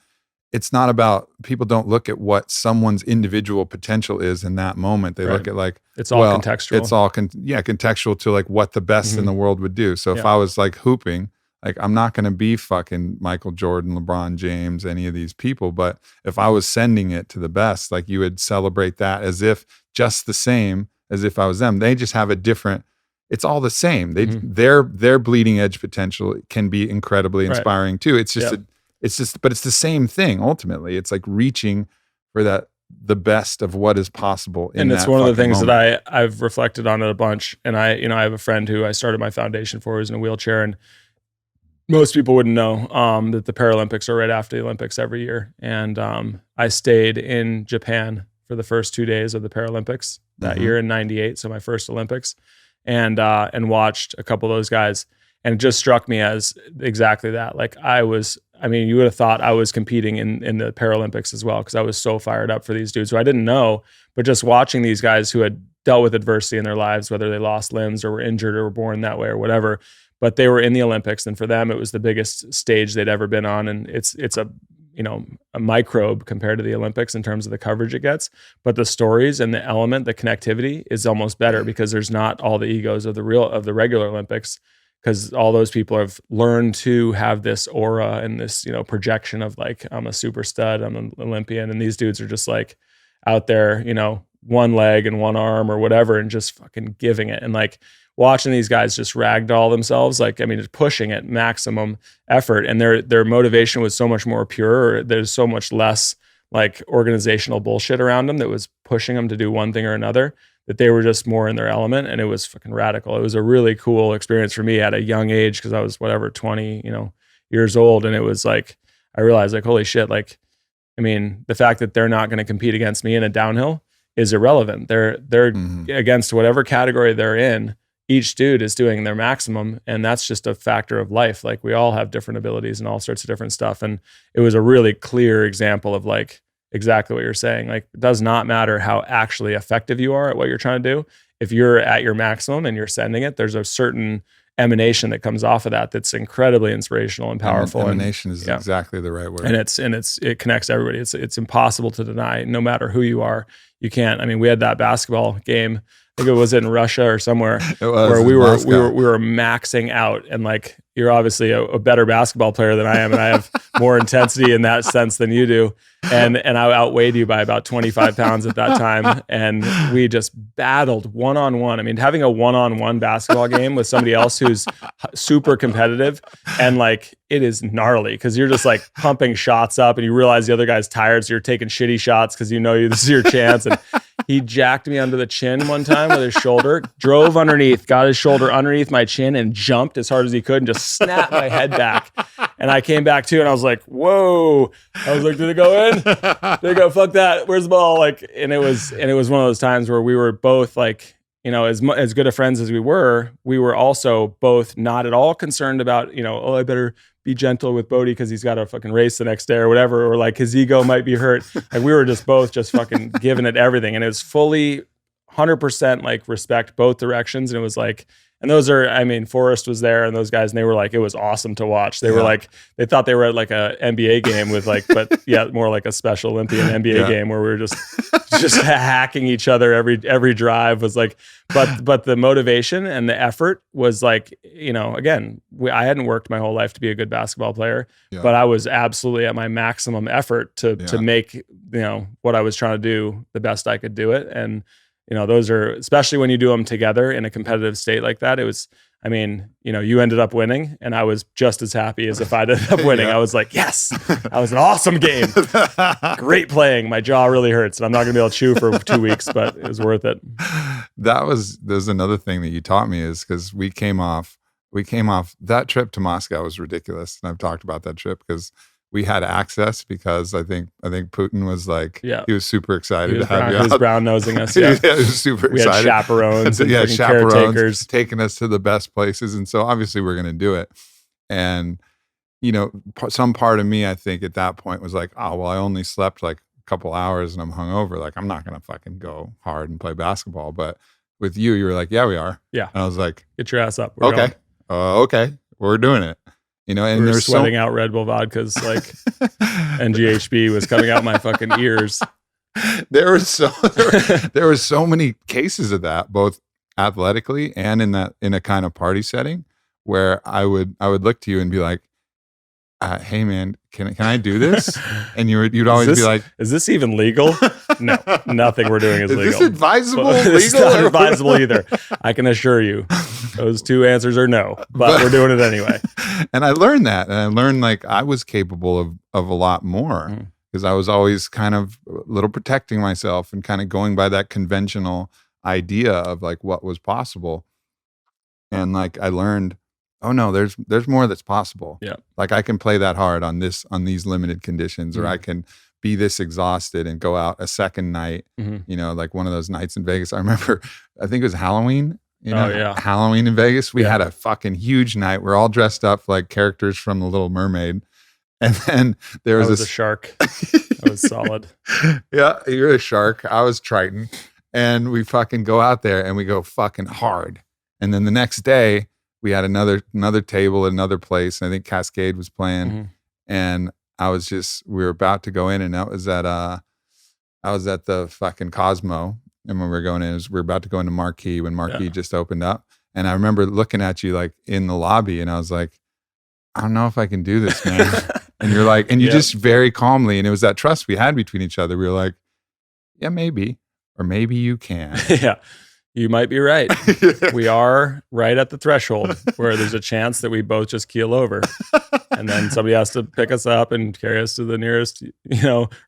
it's not about, people don't look at what someone's individual potential is in that moment. They look at, like, it's all contextual. It's all contextual to like what the best in the world would do. So if I was like hooping, like, I'm not going to be fucking Michael Jordan, LeBron James, any of these people. But if I was sending it to the best, like, you would celebrate that as if just the same as if I was them. They just have a different, it's all the same. Their bleeding edge potential can be incredibly inspiring too. It's just, but it's the same thing. Ultimately, it's like reaching for the best of what is possible. And it's one of the things that I've reflected on it a bunch. And I have a friend who I started my foundation for, who's in a wheelchair, and most people wouldn't know that the Paralympics are right after the Olympics every year. And I stayed in Japan for the first 2 days of the Paralympics that year in '98, so my first Olympics, and watched a couple of those guys. And it just struck me as exactly that. Like, you would have thought I was competing in the Paralympics as well, because I was so fired up for these dudes who I didn't know, but just watching these guys who had dealt with adversity in their lives, whether they lost limbs or were injured or were born that way or whatever, but they were in the Olympics, and for them, it was the biggest stage they'd ever been on. And it's a microbe compared to the Olympics in terms of the coverage it gets. But the stories and the element, the connectivity is almost better, because there's not all the egos of the regular Olympics, because all those people have learned to have this aura and this, projection of like, I'm a super stud, I'm an Olympian. And these dudes are just like out there, one leg and one arm or whatever, and just fucking giving it. And like, watching these guys just ragdoll themselves, just pushing at maximum effort, and their motivation was so much more pure. There's so much less like organizational bullshit around them that was pushing them to do one thing or another, that they were just more in their element, and it was fucking radical. It was a really cool experience for me at a young age, because I was 20 years old, and it was like, I realized, like, holy shit, like, the fact that they're not going to compete against me in a downhill is irrelevant. They're against whatever category they're in. Each dude is doing their maximum, and that's just a factor of life. Like, we all have different abilities and all sorts of different stuff. And it was a really clear example of like exactly what you're saying. Like, it does not matter how actually effective you are at what you're trying to do. If you're at your maximum and you're sending it, there's a certain emanation that comes off of that that's incredibly inspirational and powerful. Emanation is exactly the right word. And it connects everybody. It's impossible to deny, no matter who you are. You can't. We had that basketball game, I think it was in Russia or somewhere, where we were maxing out, and like you're obviously a better basketball player than I am, and I have more intensity in that sense than you do. And I outweighed you by about 25 pounds at that time. And we just battled one-on-one. I mean, having a one-on-one basketball game with somebody else who's super competitive, and like, it is gnarly because you're just like pumping shots up and you realize the other guy's tired. So you're taking shitty shots because this is your chance. And he jacked me under the chin one time with his shoulder, drove underneath, got his shoulder underneath my chin and jumped as hard as he could and just snapped my head back. And I came back too and I was like, whoa. I was like, did it go in? Did it go? Fuck that. Where's the ball? Like, and it was one of those times where we were both like, as good of friends as we were also both not at all concerned about, I better be gentle with Bode because he's got a fucking race the next day or whatever, or like his ego might be hurt. Like, we were just both just fucking giving it everything. And it was fully 100% like respect both directions. And it was like, and those are, I mean, Forrest was there and those guys, and they were like, it was awesome to watch. They were like, they thought they were at like a NBA game with like, but yeah, more like a Special Olympian NBA game where we were just hacking each other every drive was like, but the motivation and the effort was like, again, I hadn't worked my whole life to be a good basketball player, but I was absolutely at my maximum effort to make, what I was trying to do the best I could do it. And, those are, especially when you do them together in a competitive state like that, it was, I mean, you ended up winning and I was just as happy as if I ended up winning. I was like, yes, that was an awesome game. Great playing. My jaw really hurts and I'm not going to be able to chew for 2 weeks, but it was worth it. There's another thing that you taught me is because we came off that trip to Moscow was ridiculous. And I've talked about that trip because we had access because I think Putin was like, he was super excited to have you out. He was brown nosing us. He was super excited. We had chaperones and caretakers taking us to the best places. And so obviously we're going to do it. And, some part of me, I think at that point was like, oh, well, I only slept like a couple hours and I'm hungover. Like, I'm not going to fucking go hard and play basketball. But with you were like, yeah, we are. Yeah. And I was like, get your ass up. Okay. We're doing it. And we were sweating out Red Bull vodkas like NGHB was coming out my fucking ears. There were so many cases of that, both athletically and in a kind of party setting, where I would look to you and be like, "Hey man, can I do this?" And you'd always be like, "Is this even legal?" No, nothing we're doing is legal. Is this advisable? It's not advisable either. I can assure you, those two answers are no. But we're doing it anyway. And I learned that, and I learned like I was capable of a lot more because I was always kind of a little protecting myself and kind of going by that conventional idea of like what was possible. And like I learned, oh no, there's more that's possible. Yeah. Like I can play that hard on these limited conditions, or I can be this exhausted and go out a second night, like one of those nights in Vegas. I remember, I think it was Halloween. Halloween in Vegas. We had a fucking huge night. We're all dressed up like characters from The Little Mermaid. And then there was a shark. That was solid. Yeah, you're a shark. I was Triton. And we fucking go out there and we go fucking hard. And then the next day we had another table at another place. And I think Cascade was playing. And we were about to go in, and I was at the fucking Cosmo. And when we were going in, we were about to go into Marquee when Marquee just opened up. And I remember looking at you like in the lobby, and I was like, I don't know if I can do this, man. And you're like, and you just very calmly, and it was that trust we had between each other. We were like, yeah, maybe, or maybe you can. Yeah, you might be right. We are right at the threshold where there's a chance that we both just keel over. And then somebody has to pick us up and carry us to the nearest,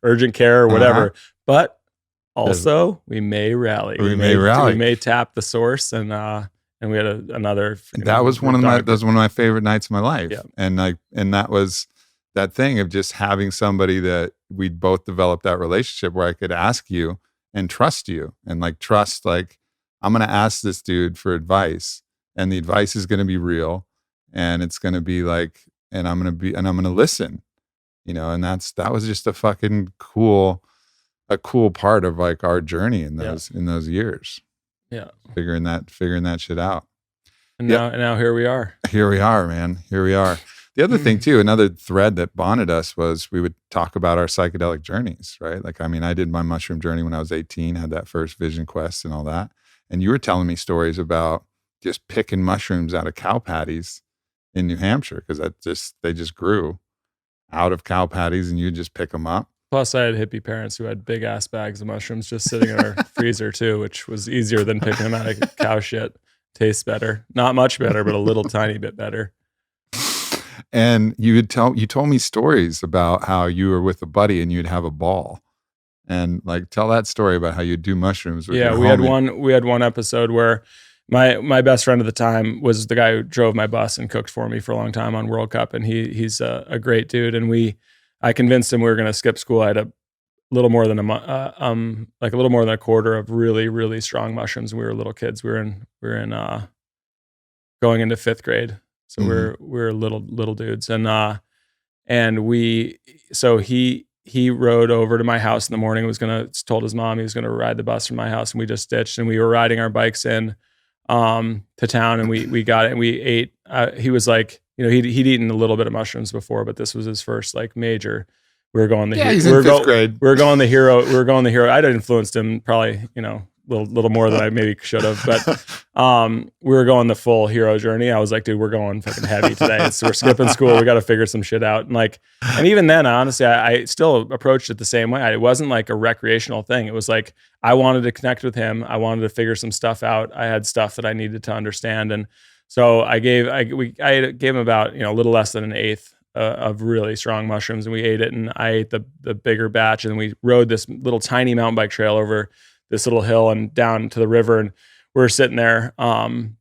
urgent care or whatever. But also, we may rally. We may tap the source, and we had another. That was one of my favorite nights of my life. Yeah. And that was that thing of just having somebody that we'd both developed that relationship where I could ask you and trust you, and trust I'm going to ask this dude for advice, and the advice is going to be real, and it's going to be and I'm going to listen, and that was just a fucking cool part of our journey in those years. Yeah. Figuring that shit out. And now here we are. Here we are, man. Here we are. The other thing too, another thread that bonded us was we would talk about our psychedelic journeys, right? I did my mushroom journey when I was 18, had that first vision quest and all that. And you were telling me stories about just picking mushrooms out of cow patties in New Hampshire because they just grew out of cow patties and you just pick them up. Plus, I had hippie parents who had big ass bags of mushrooms just sitting in our freezer too, which was easier than picking them out of cow shit. Tastes better, not much better, but a little tiny bit better. And you told me stories about how you were with a buddy and you'd have a ball, and like tell that story about how you do mushrooms with your homie. We had one episode where my best friend at the time was the guy who drove my bus and cooked for me for a long time on World Cup, and he's a great dude. And I convinced him we were going to skip school. I had a little more than a quarter of really, really strong mushrooms. We were little kids. We were in going into 5th grade. So we're little dudes. So he rode over to my house in the morning, told his mom he was going to ride the bus from my house, and we just ditched, and we were riding our bikes in to town, and we got it and we ate. He was like, he'd eaten a little bit of mushrooms before, but this was his first like major. We were going he's in 5th grade. We were going the hero. I'd influenced him probably, little more than I maybe should have, but we were going the full hero journey. I was like, dude, we're going fucking heavy today. We're skipping school. We got to figure some shit out. And even then, honestly, I still approached it the same way. It wasn't like a recreational thing. It was like, I wanted to connect with him. I wanted to figure some stuff out. I had stuff that I needed to understand. And so I gave him about, a little less than an eighth of really strong mushrooms, and we ate it, and I ate the bigger batch, and we rode this little tiny mountain bike trail over this little hill and down to the river, and we were sitting there. And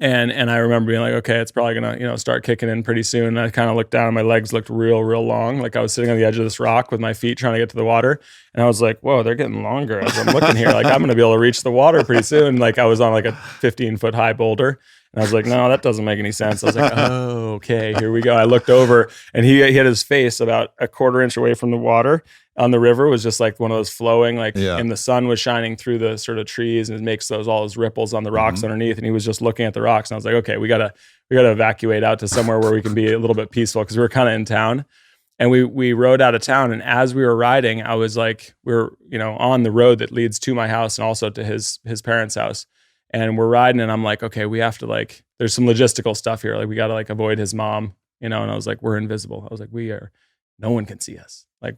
I remember being like, okay, it's probably gonna, start kicking in pretty soon. And I kind of looked down and my legs looked real long. Like I was sitting on the edge of this rock with my feet trying to get to the water. And I was like, whoa, they're getting longer as I'm looking here. Like I'm going to be able to reach the water pretty soon. Like I was on like a 15-foot high boulder. And I was like, no, that doesn't make any sense. I was like, oh, okay, here we go. I looked over and he had his face about a quarter inch away from the water on the river. Was just like one of those flowing, and the sun was shining through the sort of trees and it makes all those ripples on the rocks underneath. And he was just looking at the rocks. And I was like, okay, we gotta evacuate out to somewhere where we can be a little bit peaceful, because we were kind of in town. And we rode out of town. And as we were riding, I was like, we're, on the road that leads to my house and also to his parents' house. And we're riding, and I'm like, okay, we have to there's some logistical stuff here. Like we got to avoid his mom, and I was like, we're invisible. I was like, no one can see us. Like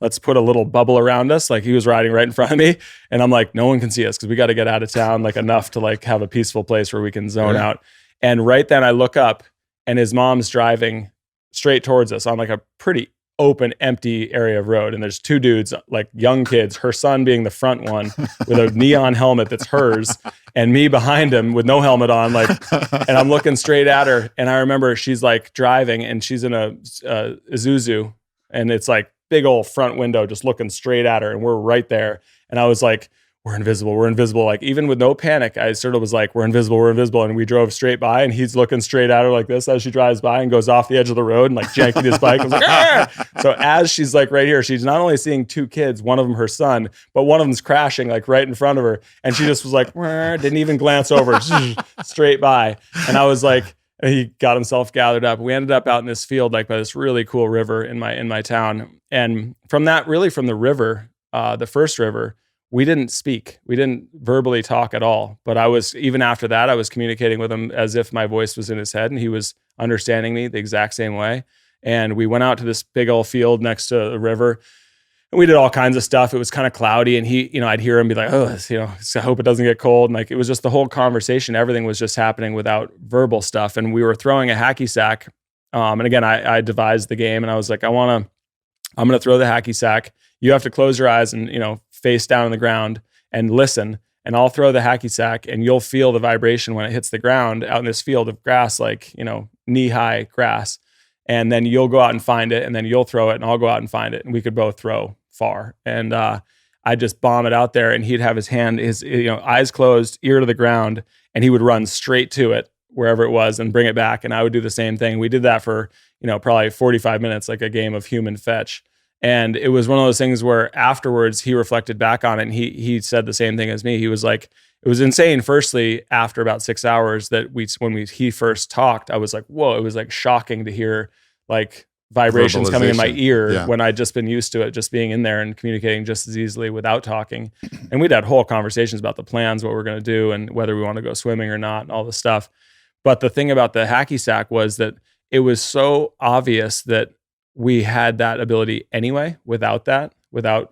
let's put a little bubble around us. Like he was riding right in front of me, and I'm like, no one can see us because we got to get out of town, enough to have a peaceful place where we can zone out. And right then I look up, and his mom's driving straight towards us on a pretty open, empty area of road. And there's two dudes, young kids, her son being the front one with a neon helmet that's hers, and me behind him with no helmet on, and I'm looking straight at her. And I remember she's driving, and she's in a Isuzu, and it's big old front window, just looking straight at her. And we're right there. And I was like, we're invisible. Even with no panic, I sort of was like, we're invisible. And we drove straight by, and he's looking straight at her like this as she drives by and goes off the edge of the road and janking his bike. I was like, ah! So as she's right here, she's not only seeing two kids, one of them her son, but one of them's crashing right in front of her. And she just was didn't even glance over, straight by. And I was like, he got himself gathered up. We ended up out in this field, by this really cool river in my town. And from the river, the first river, we didn't speak. We didn't verbally talk at all. But even after that, I was communicating with him as if my voice was in his head, and he was understanding me the exact same way. And we went out to this big old field next to the river, and we did all kinds of stuff. It was kind of cloudy, and I'd hear him be like, oh, I hope it doesn't get cold. And it was just the whole conversation. Everything was just happening without verbal stuff. And we were throwing a hacky sack. And again, I devised the game, and I was like, I'm going to throw the hacky sack. You have to close your eyes and, face down on the ground and listen. And I'll throw the hacky sack, and you'll feel the vibration when it hits the ground out in this field of grass, knee-high grass. And then you'll go out and find it, and then you'll throw it, and I'll go out and find it. And we could both throw far. And I'd just bomb it out there, and he'd have his eyes closed, ear to the ground, and he would run straight to it, wherever it was, and bring it back. And I would do the same thing. We did that for, probably 45 minutes, like a game of human fetch. And it was one of those things where afterwards he reflected back on it, and he said the same thing as me. He was like, it was insane. Firstly, after about 6 hours that he first talked, I was like, whoa, it was shocking to hear vibrations coming in my ear when I'd just been used to it, just being in there and communicating just as easily without talking. And we'd had whole conversations about the plans, what we're going to do, and whether we want to go swimming or not, and all this stuff. But the thing about the hacky sack was that it was so obvious that we had that ability anyway without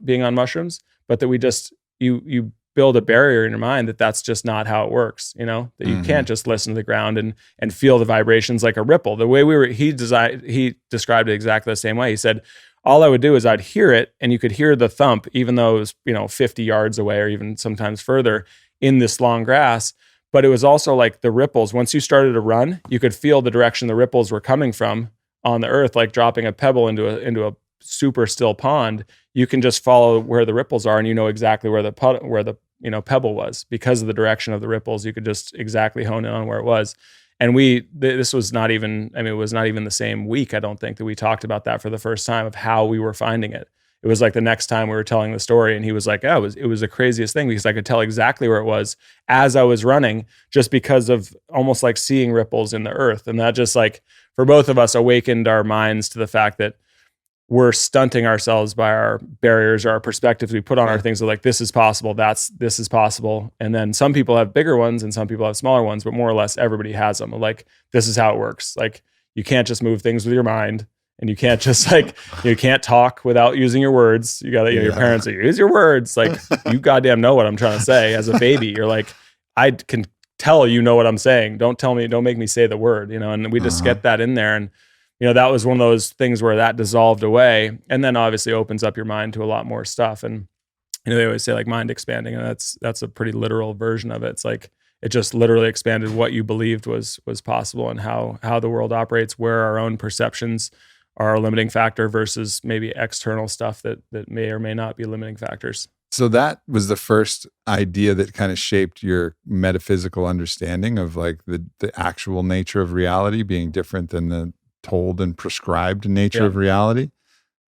being on mushrooms, but that we just, you build a barrier in your mind that that's just not how it works, that you can't just listen to the ground and feel the vibrations like a ripple. The way he described it exactly the same way. He said, all I would do is I'd hear it, and you could hear the thump, even though it was, 50 yards away or even sometimes further in this long grass. But it was also like the ripples. Once you started to run, you could feel the direction the ripples were coming from on the earth, like dropping a pebble into a super still pond. You can just follow where the ripples are, and you know exactly where the pebble was because of the direction of the ripples. You could just exactly hone in on where it was. And this was not even, it was not even the same week, I don't think, that we talked about that for the first time, of how we were finding it. It was like the next time we were telling the story, and he was like, oh, it was the craziest thing, because I could tell exactly where it was as I was running, just because of almost like seeing ripples in the earth. And that just, like, for both of us, awakened our minds to the fact that we're stunting ourselves by our barriers or our perspectives we put on our things. So like, this is possible, this is possible. And then some people have bigger ones and some people have smaller ones, but more or less everybody has them. Like, this is how it works. Like, you can't just move things with your mind, and you can't just you can't talk without using your words. You gotta, your parents say, use your words. Like, you goddamn know what I'm trying to say. As a baby, you're like, I can tell you know what I'm saying. Don't make me say the word, and we just get that in there. And that was one of those things where that dissolved away, and then obviously opens up your mind to a lot more stuff. And they always say, like, mind expanding, and that's a pretty literal version of it. It's like, it just literally expanded what you believed was possible, and how the world operates, where our own perceptions are a limiting factor versus maybe external stuff that may or may not be limiting factors. So that was the first idea that kind of shaped your metaphysical understanding of, like, the actual nature of reality being different than the told and prescribed nature of reality.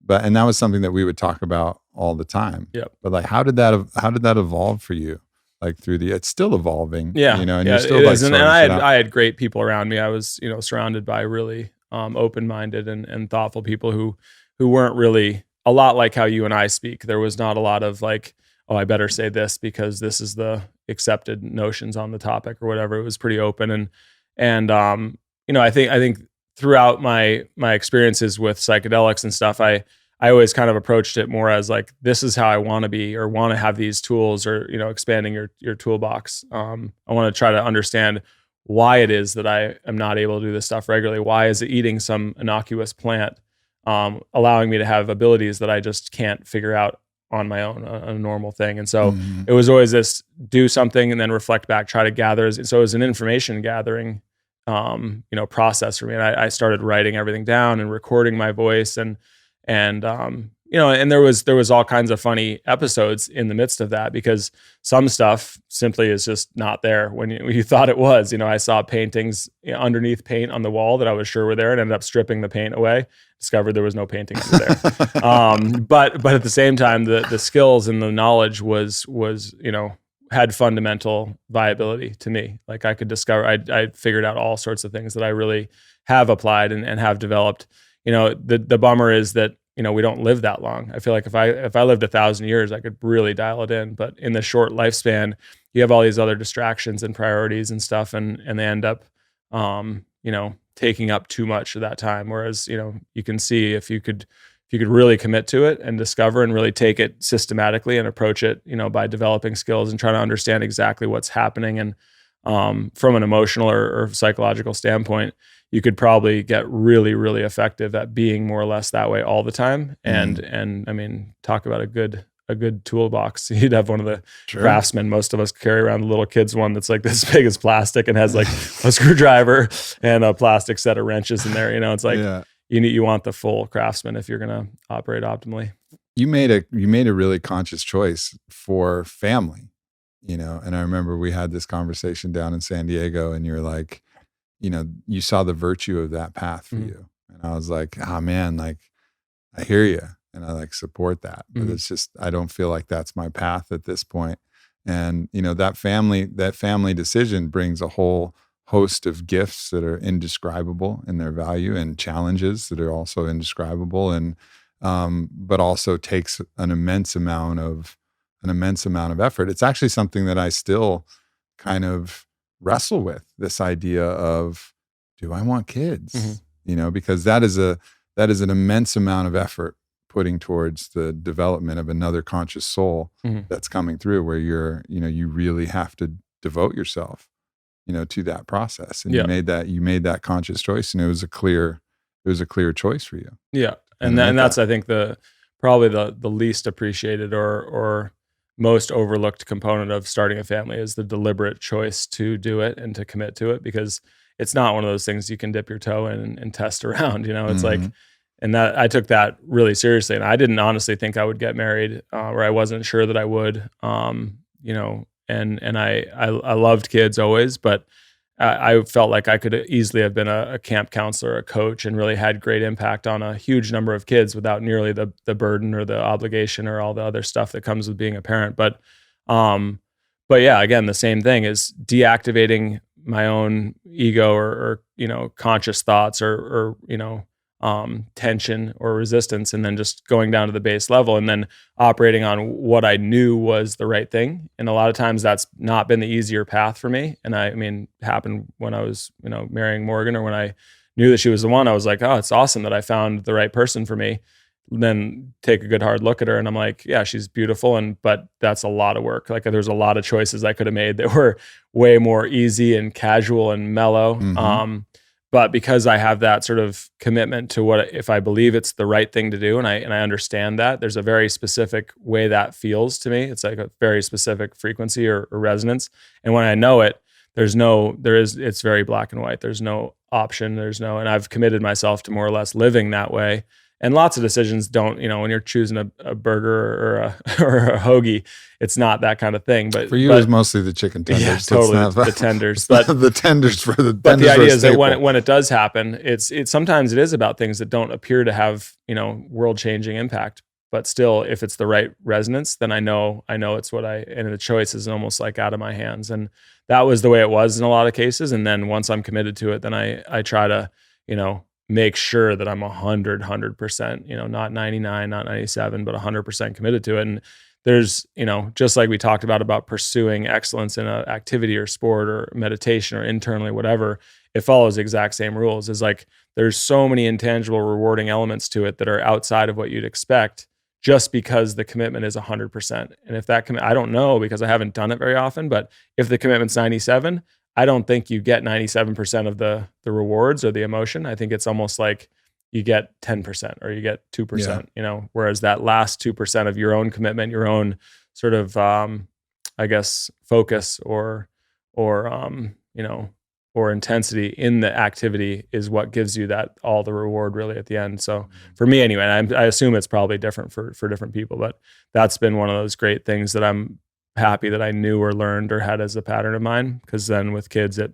And that was something that we would talk about all the time. Yep. But, like, how did that evolve for you? Like, it's still evolving. Yeah. And you're still, like, and I had great people around me. I was, surrounded by really open-minded and thoughtful people who weren't really a lot like how you and I speak. There was not a lot of like, oh, I better say this because this is the accepted notions on the topic or whatever. It was pretty open. And I think throughout my experiences with psychedelics and stuff, I always kind of approached it more as like, this is how I want to be, or want to have these tools, or, expanding your toolbox. I want to try to understand why it is that I am not able to do this stuff regularly. Why is it eating some innocuous plant allowing me to have abilities that I just can't figure out on my own, a normal thing? And so it was always this: do something and then reflect back, try to gather. So it was an information gathering process for me. And I started writing everything down and recording my voice, and there was all kinds of funny episodes in the midst of that, because some stuff simply is just not there when you thought it was. I saw paintings underneath paint on the wall that I was sure were there, and ended up stripping the paint away. Discovered there was no painting under there. But at the same time, the skills and the knowledge was had fundamental viability to me. Like, I could discover, I figured out all sorts of things that I really have applied and have developed. The bummer is that, we don't live that long. I feel like if I lived 1,000 years, I could really dial it in. But in the short lifespan, you have all these other distractions and priorities and stuff, and they end up, taking up too much of that time. Whereas, you can see if you could really commit to it and discover and really take it systematically and approach it, by developing skills and trying to understand exactly what's happening. And from an emotional or psychological standpoint, you could probably get really, really effective at being more or less that way all the time. And I mean, talk about a good toolbox. You'd have one of the craftsmen. Most of us carry around the little kids one that's like this big as plastic and has like a screwdriver and a plastic set of wrenches in there. It's like, you want the full craftsman if you're going to operate optimally. You made a really conscious choice for family, and I remember we had this conversation down in San Diego, and you're like, you saw the virtue of that path for you. And I was like, man, like, I hear you, and I like support that, but it's just, I don't feel like that's my path at this point. And, that family decision brings a whole host of gifts that are indescribable in their value, and challenges that are also indescribable, and but also takes an immense amount of effort. It's actually something that I still kind of wrestle with this idea of, do I want kids? Because that is an immense amount of effort putting towards the development of another conscious soul that's coming through, where you really have to devote yourself, to that process. And you made that conscious choice, and it was a clear choice for you. Yeah. And that's, I think, probably the least appreciated or most overlooked component of starting a family is the deliberate choice to do it and to commit to it, because it's not one of those things you can dip your toe in and test around, it's like, and that I took that really seriously. And I didn't honestly think I would get married, or I wasn't sure that I would, and I loved kids always, but I felt like I could easily have been a camp counselor, a coach, and really had great impact on a huge number of kids without nearly the burden or the obligation or all the other stuff that comes with being a parent. But yeah, again, the same thing is deactivating my own ego or conscious thoughts or tension or resistance, and then just going down to the base level and then operating on what I knew was the right thing. And a lot of times that's not been the easier path for me. And I mean, it happened when I was, marrying Morgan, or when I knew that she was the one. I was like, oh, it's awesome that I found the right person for me. Then take a good hard look at her, and I'm like, yeah, she's beautiful, but that's a lot of work. Like, there's a lot of choices I could have made that were way more easy and casual and mellow. But because I have that sort of commitment to what, if I believe it's the right thing to do, and I understand that, there's a very specific way that feels to me. It's like a very specific frequency or resonance. And when I know it, it's very black and white. There's no option. And I've committed myself to more or less living that way. And lots of decisions don't, when you're choosing a burger or a hoagie, it's not that kind of thing. But for you, it's mostly the chicken tenders. Yeah, totally, the tenders. But the tenders for the. But the idea is that when it does happen, it's sometimes it is about things that don't appear to have world changing impact. But still, if it's the right resonance, then I know it's and the choice is almost like out of my hands. And that was the way it was in a lot of cases. And then once I'm committed to it, then I try to make sure that I'm 100%, not 99, not 97, but 100% committed to it. And there's, just like we talked about pursuing excellence in an activity or sport or meditation or internally, whatever, it follows the exact same rules. Is like, there's so many intangible rewarding elements to it that are outside of what you'd expect, just because the commitment is 100%. And if that I don't know, because I haven't done it very often, but if the commitment's 97, I don't think you get 97% of the rewards or the emotion. I think it's almost like you get 10% or you get 2%, whereas that last 2% of your own commitment, your own sort of, I guess, focus or intensity in the activity is what gives you that all the reward really at the end. So for me anyway, I assume it's probably different for different people, but that's been one of those great things that I'm happy that I knew or learned or had as a pattern of mine. Because then with kids, it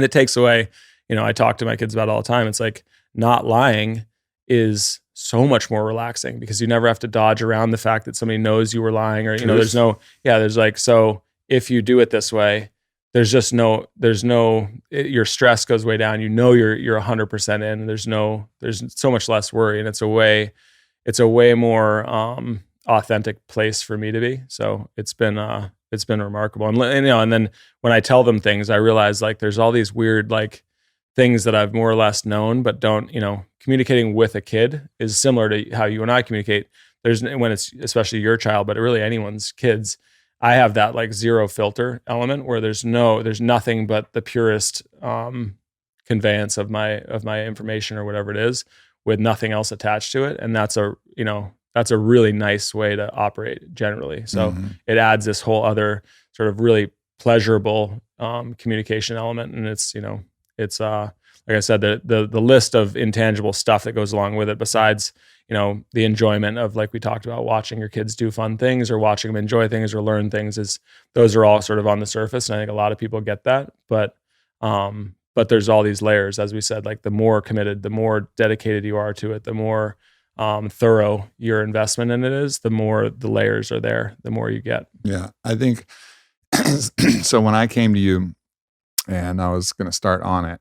takes away, I talk to my kids about it all the time. It's like, not lying is so much more relaxing because you never have to dodge around the fact that somebody knows you were lying, or, there's like, so if you do it this way, there's your stress goes way down. You're 100% in. There's so much less worry, and it's a way more, authentic place for me to be. So it's been remarkable. And then when I tell them things, I realize like there's all these weird like things that I've more or less known, but don't, communicating with a kid is similar to how you and I communicate. When it's especially your child, but really anyone's kids, I have that like zero filter element where there's nothing but the purest conveyance of my information or whatever it is, with nothing else attached to it. And that's a really nice way to operate generally. So it adds this whole other sort of really pleasurable communication element. And it's like I said, the list of intangible stuff that goes along with it, besides, the enjoyment of, like we talked about, watching your kids do fun things or watching them enjoy things or learn things, those are all sort of on the surface. And I think a lot of people get that, but there's all these layers, as we said, like the more committed, the more dedicated you are to it, the more thorough your investment in it is, the more the layers are there, the more you get. Yeah. I think, so when I came to you and I was going to start Onnit,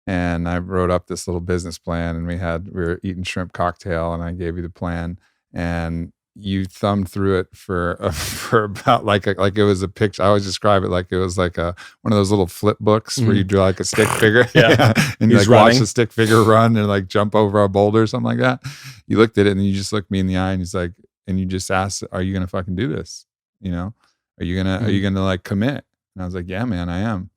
and I wrote up this little business plan, and we were eating shrimp cocktail, and I gave you the plan, and you thumbed through it for for about like it was a picture. I always describe it like it was like one of those little flip books where you draw like a stick figure, and you He's like watch running. the stick figure run and like jump over a boulder or something like that. You looked at it and you just looked me in the eye and he's like, and you just asked, "Are you gonna fucking do this? You know, are you gonna like commit?" And I was like, "Yeah, man, I am."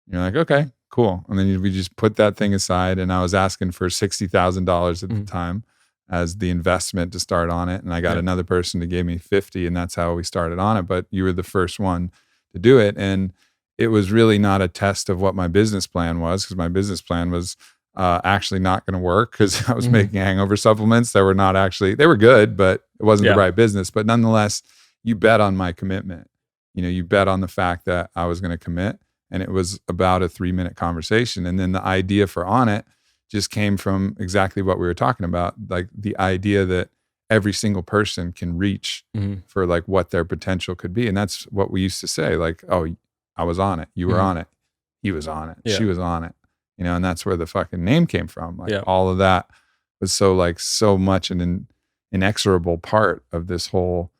And you're like, "Okay, cool." And then we just put that thing aside, and I was asking for $60,000 at the time as the investment to start on it. And I got another person to give me 50, and that's how we started on it. But you were the first one to do it. And it was really not a test of what my business plan was, because my business plan was actually not going to work, because I was making hangover supplements that were not actually, they were good, but it wasn't the right business. But nonetheless, you bet on my commitment. You know, you bet on the fact that I was going to commit. And it was about a 3-minute conversation. And then the idea for Onnit just came from exactly what we were talking about, like the idea that every single person can reach for like what their potential could be. And that's what we used to say, like, "Oh, I was on it. You were on it. He was on it. She was on it." You know, and that's where the fucking name came from. Like all of that was so much an inexorable part of this whole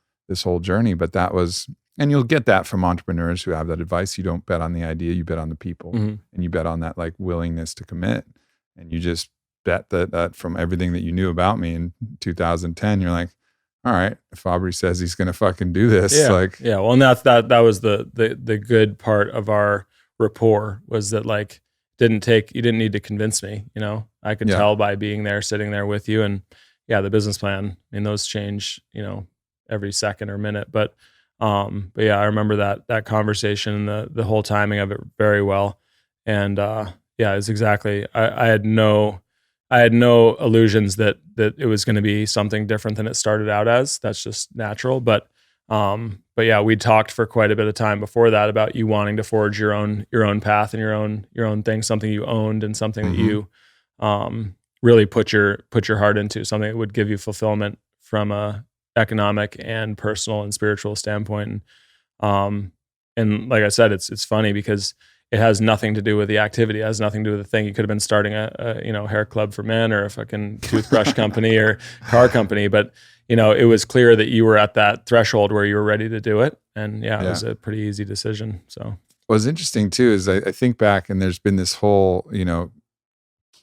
journey. But that was, and you'll get that from entrepreneurs who have that advice. You don't bet on the idea, you bet on the people, and you bet on that like willingness to commit. And you just bet that from everything that you knew about me in 2010, you're like, all right, if Aubrey says he's going to fucking do this, well, and that was the good part of our rapport, was that like, you didn't need to convince me, you know, I could tell by being there, sitting there with you. And the business plan, I mean, those change, you know, every second or minute, but yeah, I remember that conversation and the whole timing of it very well. And, it's exactly. I had no illusions that it was going to be something different than it started out as. That's just natural. But yeah, we talked for quite a bit of time before that about you wanting to forge your own path and your own thing, something you owned and something that you really put your heart into, something that would give you fulfillment from a economic and personal and spiritual standpoint. And like I said, it's funny because it has nothing to do with the activity. It has nothing to do with the thing. You could have been starting a hair club for men or a fucking toothbrush company or car company. But, you know, it was clear that you were at that threshold where you were ready to do it. And it was a pretty easy decision. So what's interesting too is I think back, and there's been this whole, you know,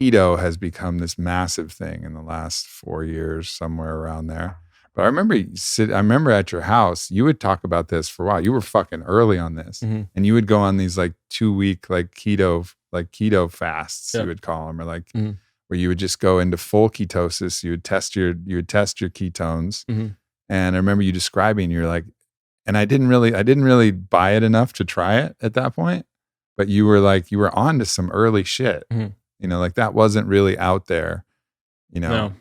keto has become this massive thing in the last 4 years, somewhere around there. But I remember at your house, you would talk about this for a while. You were fucking early on this, and you would go on these like 2-week like keto fasts, you would call them, or like where you would just go into full ketosis. You would test your ketones, and I remember you describing. You're like, and I didn't really buy it enough to try it at that point, but you were on to some early shit. You know, like that wasn't really out there. You know. No.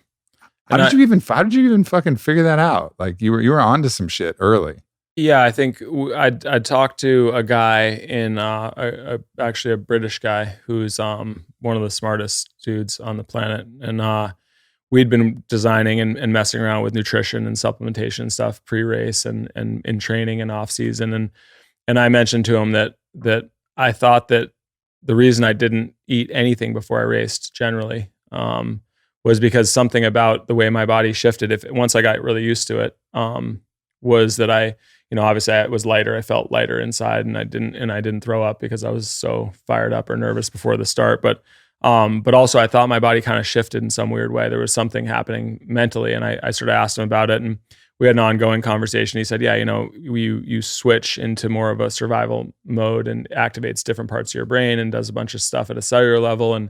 How did you even fucking figure that out? Like you were onto some shit early. Yeah, I think I talked to a guy in actually a British guy who's one of the smartest dudes on the planet, and we'd been designing and messing around with nutrition and supplementation and stuff pre-race and in training and off season, and I mentioned to him that I thought that the reason I didn't eat anything before I raced generally was because something about the way my body shifted, once I got really used to it, was that I, you know, obviously I was lighter. I felt lighter inside, and I didn't throw up because I was so fired up or nervous before the start. But also I thought my body kind of shifted in some weird way. There was something happening mentally, and I sort of asked him about it, and we had an ongoing conversation. He said, "Yeah, you know, you switch into more of a survival mode and activates different parts of your brain and does a bunch of stuff at a cellular level, and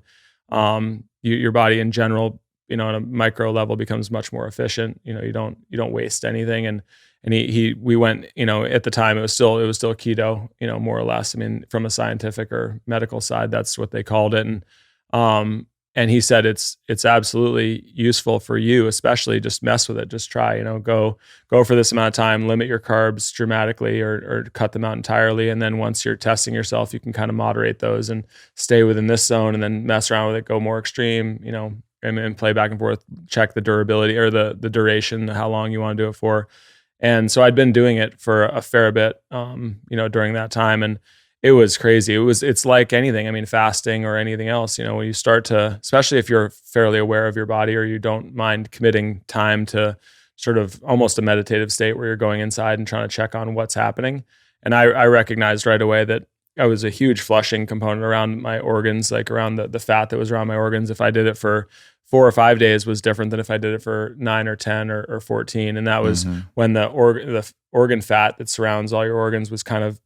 your body in general, you know, on a micro level becomes much more efficient. You know, you don't waste anything." And we went, you know, at the time it was still keto, you know, more or less. I mean, from a scientific or medical side, that's what they called it. And he said it's absolutely useful for you, especially just mess with it, just try, you know, go for this amount of time, limit your carbs dramatically or cut them out entirely. And then once you're testing yourself, you can kind of moderate those and stay within this zone, and then mess around with it, go more extreme, you know, and play back and forth, check the durability or the duration, how long you want to do it for. And so I'd been doing it for a fair bit, you know, during that time. And it was crazy. It's like anything. I mean, fasting or anything else, you know, when you start to, especially if you're fairly aware of your body or you don't mind committing time to sort of almost a meditative state where you're going inside and trying to check on what's happening. And I recognized right away that I was a huge flushing component around my organs, like around the fat that was around my organs. If I did it for 4 or 5 days was different than if I did it for 9 or 10 or 14. And that was when the organ fat that surrounds all your organs was kind of,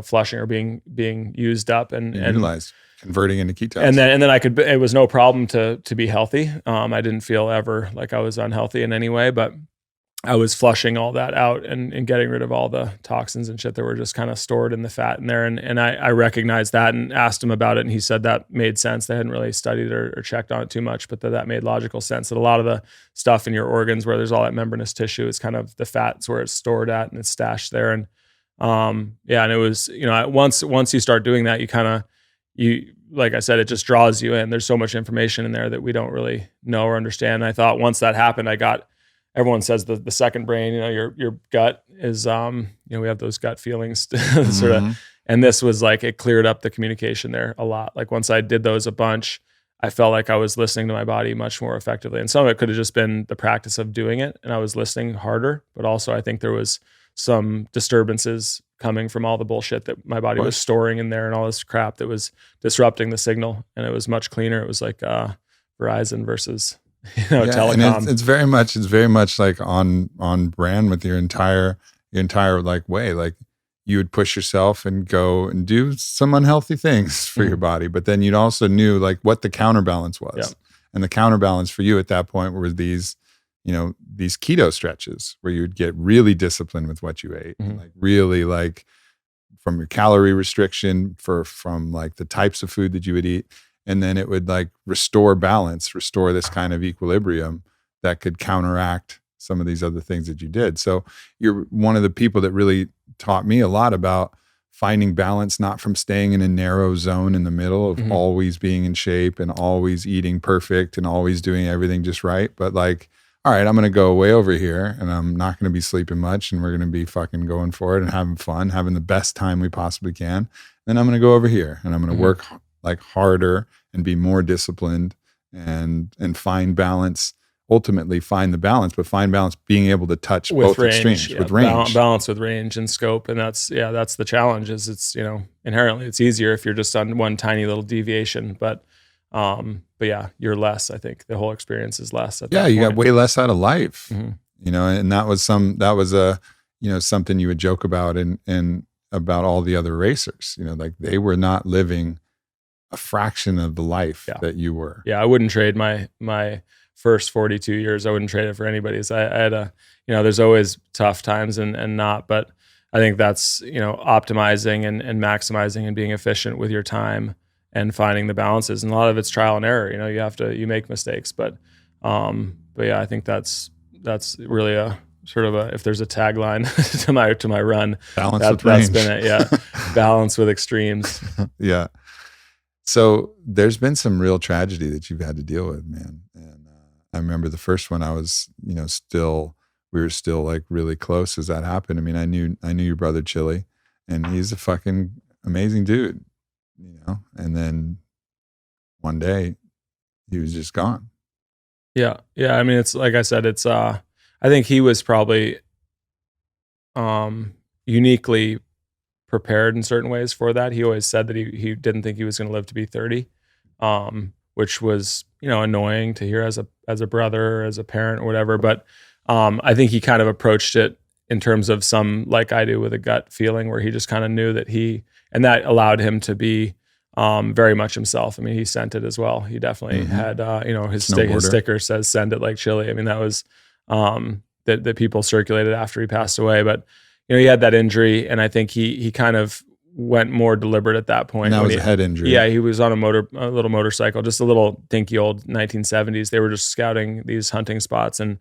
flushing or being used up and utilized, converting into ketones. And then it was no problem to be healthy. I didn't feel ever like I was unhealthy in any way, but I was flushing all that out and getting rid of all the toxins and shit that were just kind of stored in the fat in there. And I recognized that and asked him about it. And he said that made sense. They hadn't really studied or checked on it too much, but that made logical sense, that a lot of the stuff in your organs where there's all that membranous tissue is kind of the fat's where it's stored at and it's stashed there. And and it was, once you start doing that, you like I said, it just draws you in. There's so much information in there that we don't really know or understand. And I thought once that happened, everyone says the second brain, your gut is, we have those gut feelings sort of, and this was like, it cleared up the communication there a lot. Like once I did those a bunch, I felt like I was listening to my body much more effectively. And some of it could have just been the practice of doing it, and I was listening harder, but also I think there was some disturbances coming from all the bullshit that my body was storing in there and all this crap that was disrupting the signal. And it was much cleaner. It was like Verizon versus telecom. And it's very much like on brand with your entire like way. Like you would push yourself and go and do some unhealthy things for your body, but then you'd also knew like what the counterbalance was. Yeah. And the counterbalance for you at that point were these keto stretches where you would get really disciplined with what you ate, like really like from your calorie restriction from like the types of food that you would eat. And then it would like restore balance, restore this kind of equilibrium that could counteract some of these other things that you did. So you're one of the people that really taught me a lot about finding balance, not from staying in a narrow zone in the middle of always being in shape and always eating perfect and always doing everything just right. But like, all right, I'm going to go way over here and I'm not going to be sleeping much and we're going to be fucking going for it and having fun, having the best time we possibly can. Then I'm going to go over here and I'm going to work like harder and be more disciplined and find balance, ultimately find the balance, but find balance being able to touch with both range, extremes with range. Balance with range and scope. And that's the challenge is it's, inherently it's easier if you're just on one tiny little deviation, but yeah, you're less. I think the whole experience is less. At that you point. got way less out of life, and that was something you would joke about and about all the other racers, like they were not living a fraction of the life that you were. Yeah. I wouldn't trade my first 42 years. I wouldn't trade it for anybody's. I had there's always tough times and not, but I think that's, optimizing and maximizing and being efficient with your time and finding the balances. And a lot of it's trial and error. You make mistakes, but yeah, I think that's really a sort of if there's a tagline to my run, that's been it. Yeah. Balance with extremes. Yeah. So there's been some real tragedy that you've had to deal with, man. And I remember the first one I was, we were still like really close as that happened. I mean, I knew your brother Chili, and he's a fucking amazing dude, and then one day he was just gone. Yeah. Yeah. I mean, it's like I said, it's, I think he was probably, uniquely prepared in certain ways for that. He always said that he didn't think he was going to live to be 30, which was, annoying to hear as a brother, as a parent or whatever. But, I think he kind of approached it in terms of some, like I do, with a gut feeling where he just kind of knew that and that allowed him to be, very much himself. I mean, he sent it as well. He definitely had, his sticker says "send it like Chili." I mean, that was, that people circulated after he passed away, but he had that injury, and I think he kind of went more deliberate at that point. And that was a head injury. Yeah, he was on a little motorcycle, just a little dinky old 1970s. They were just scouting these hunting spots and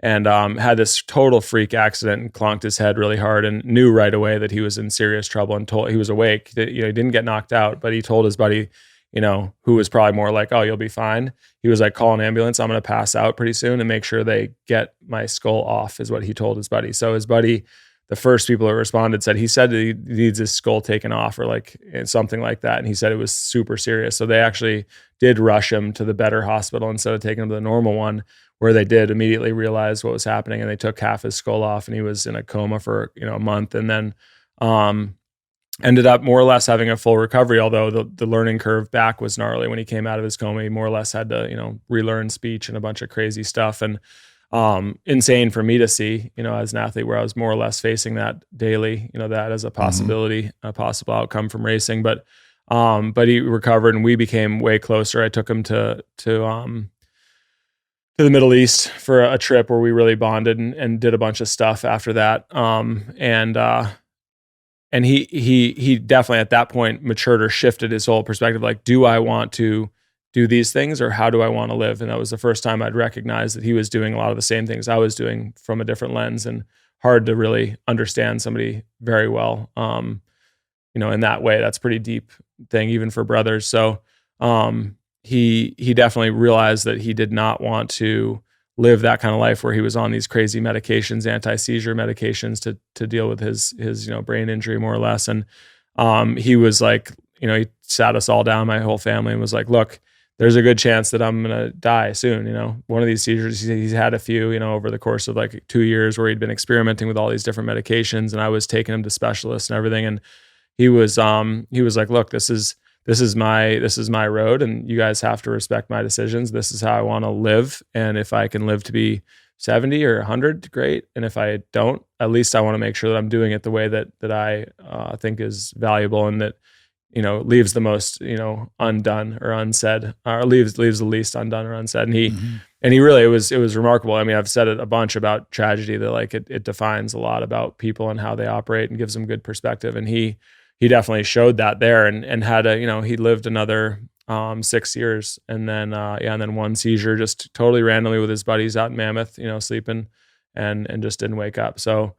had this total freak accident and clonked his head really hard and knew right away that he was in serious trouble and he was awake. That he didn't get knocked out, but he told his buddy, who was probably more like, "Oh, you'll be fine." He was like, "Call an ambulance. I'm going to pass out pretty soon and make sure they get my skull off," is what he told his buddy. So his buddy, the first people who responded said he said that he needs his skull taken off or like something like that. And he said it was super serious. So they actually did rush him to the better hospital instead of taking him to the normal one, where they did immediately realize what was happening, and they took half his skull off, and he was in a coma for a month, and then ended up more or less having a full recovery. Although the learning curve back was gnarly when he came out of his coma. He more or less had to relearn speech and a bunch of crazy stuff, and insane for me to see, as an athlete, where I was more or less facing that daily, that as a possibility, a possible outcome from racing. But he recovered, and we became way closer. I took him to the Middle East for a trip where we really bonded and did a bunch of stuff after that. And he definitely at that point matured or shifted his whole perspective. Like, do I want to do these things, or how do I want to live? And that was the first time I'd recognized that he was doing a lot of the same things I was doing from a different lens, and hard to really understand somebody very well. In that way, that's a pretty deep thing, even for brothers. So he definitely realized that he did not want to live that kind of life where he was on these crazy medications, anti-seizure medications to deal with his brain injury, more or less. And he was like, he sat us all down, my whole family, and was like, look, there's a good chance that I'm going to die soon. One of these seizures, he's had a few, over the course of like 2 years, where he'd been experimenting with all these different medications, and I was taking him to specialists and everything. And he was like, look, this is my road, and you guys have to respect my decisions. This is how I want to live. And if I can live to be 70 or 100, great. And if I don't, at least I want to make sure that I'm doing it the way that I think is valuable, and that, leaves the most, undone or unsaid, or leaves the least undone or unsaid. And he really, it was remarkable. I mean, I've said it a bunch about tragedy, that like it defines a lot about people and how they operate, and gives them good perspective. And he definitely showed that there, and had he lived another 6 years, and then and then one seizure, just totally randomly with his buddies out in Mammoth, sleeping, and just didn't wake up. So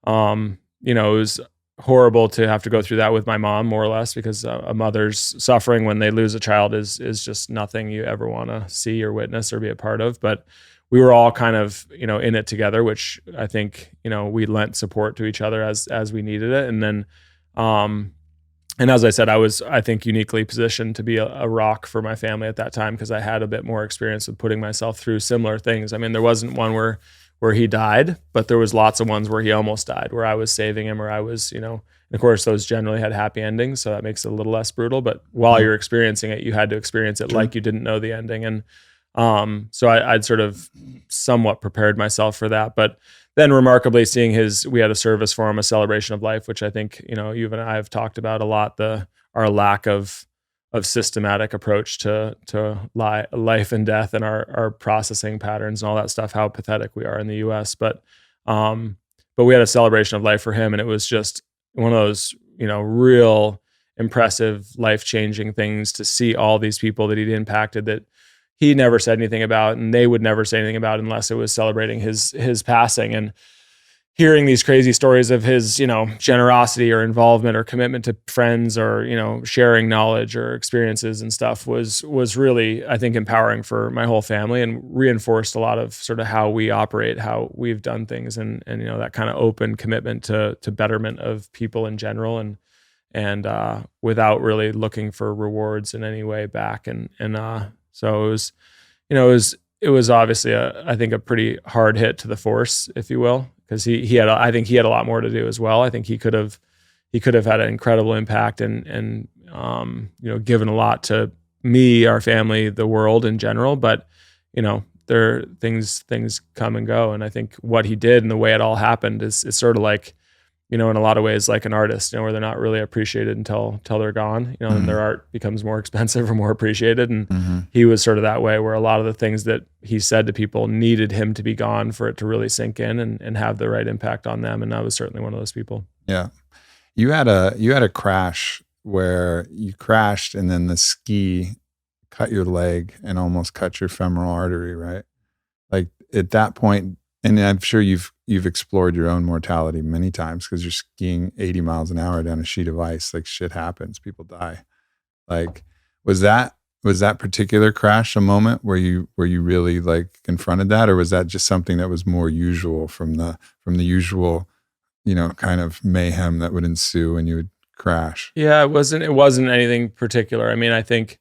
it was horrible to have to go through that with my mom, more or less, because a mother's suffering when they lose a child is just nothing you ever want to see or witness or be a part of. But we were all kind of in it together, which I think we lent support to each other as we needed it. And then and as I said, I was, I think, uniquely positioned to be a rock for my family at that time, because I had a bit more experience with putting myself through similar things. I mean, there wasn't one where he died, but there was lots of ones where he almost died, where I was saving him, or I was, and of course those generally had happy endings, so that makes it a little less brutal. But while you're experiencing it, you had to experience it like you didn't know the ending. And so I'd sort of somewhat prepared myself for that. But then remarkably, seeing we had a service for him, a celebration of life, which I think, you and I have talked about a lot, our lack of systematic approach to life and death, and our processing patterns and all that stuff, how pathetic we are in the US. But we had a celebration of life for him, and it was just one of those, real impressive, life-changing things to see all these people that he'd impacted, that he never said anything about, and they would never say anything about unless it was celebrating his passing. And hearing these crazy stories of his, generosity or involvement or commitment to friends, or, sharing knowledge or experiences and stuff was really, I think, empowering for my whole family, and reinforced a lot of sort of how we operate, how we've done things, and that kind of open commitment to betterment of people in general, and without really looking for rewards in any way back. So it was obviously I think a pretty hard hit to the force, if you will, because I think he had a lot more to do as well. I think he could have had an incredible impact, and given a lot to me, our family, the world in general. But there things come and go, and I think what he did and the way it all happened is sort of like, in a lot of ways, like an artist, where they're not really appreciated until they're gone, and their art becomes more expensive or more appreciated. And he was sort of that way, where a lot of the things that he said to people needed him to be gone for it to really sink in and have the right impact on them. And I was certainly one of those people. Yeah. You had a crash where you crashed, and then the ski cut your leg and almost cut your femoral artery, right? Like at that point, and I'm sure you've explored your own mortality many times, because you're skiing 80 miles an hour down a sheet of ice. Like, shit happens, people die. Like, was that particular crash a moment where you really like confronted that, or was that just something that was more usual from the usual kind of mayhem that would ensue when you would crash? Yeah, it wasn't anything particular. I mean, I think,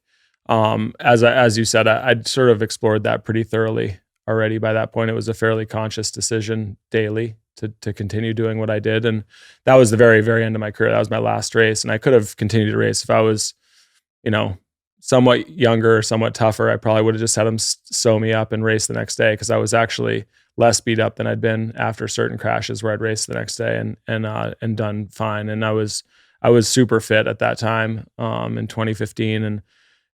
as you said, I'd sort of explored that pretty thoroughly already. By that point, it was a fairly conscious decision daily to continue doing what I did. And that was the very, very end of my career. That was my last race. And I could have continued to race if I was, somewhat younger, somewhat tougher. I probably would have just had them sew me up and race the next day, because I was actually less beat up than I'd been after certain crashes where I'd raced the next day and done fine. And I was super fit at that time, in 2015.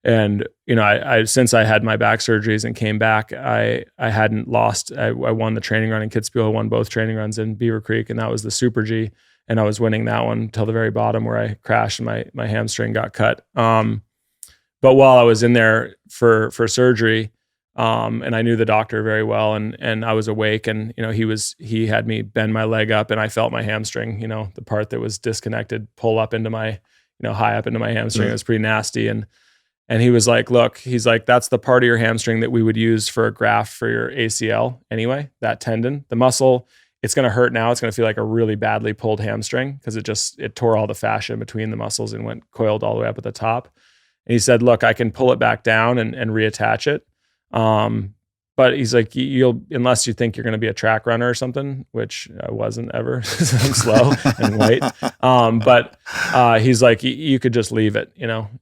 And I since I had my back surgeries and came back, I hadn't lost. I won the training run in Kitzbühel, I won both training runs in Beaver Creek, and that was the Super G. And I was winning that one till the very bottom, where I crashed and my hamstring got cut. But while I was in there for surgery, and I knew the doctor very well, and I was awake, and he had me bend my leg up, and I felt my hamstring, the part that was disconnected, pull up into my, high up into my hamstring. It was pretty nasty, and he was like, "Look," he's like, "that's the part of your hamstring that we would use for a graft for your ACL anyway. That tendon, the muscle, it's going to hurt now. It's going to feel like a really badly pulled hamstring, because it tore all the fascia in between the muscles and went coiled all the way up at the top." And he said, "Look, I can pull it back down and reattach it. But he's like, unless you think you're going to be a track runner or something," which I wasn't ever. I'm slow and white. But he's like, "You could just leave it,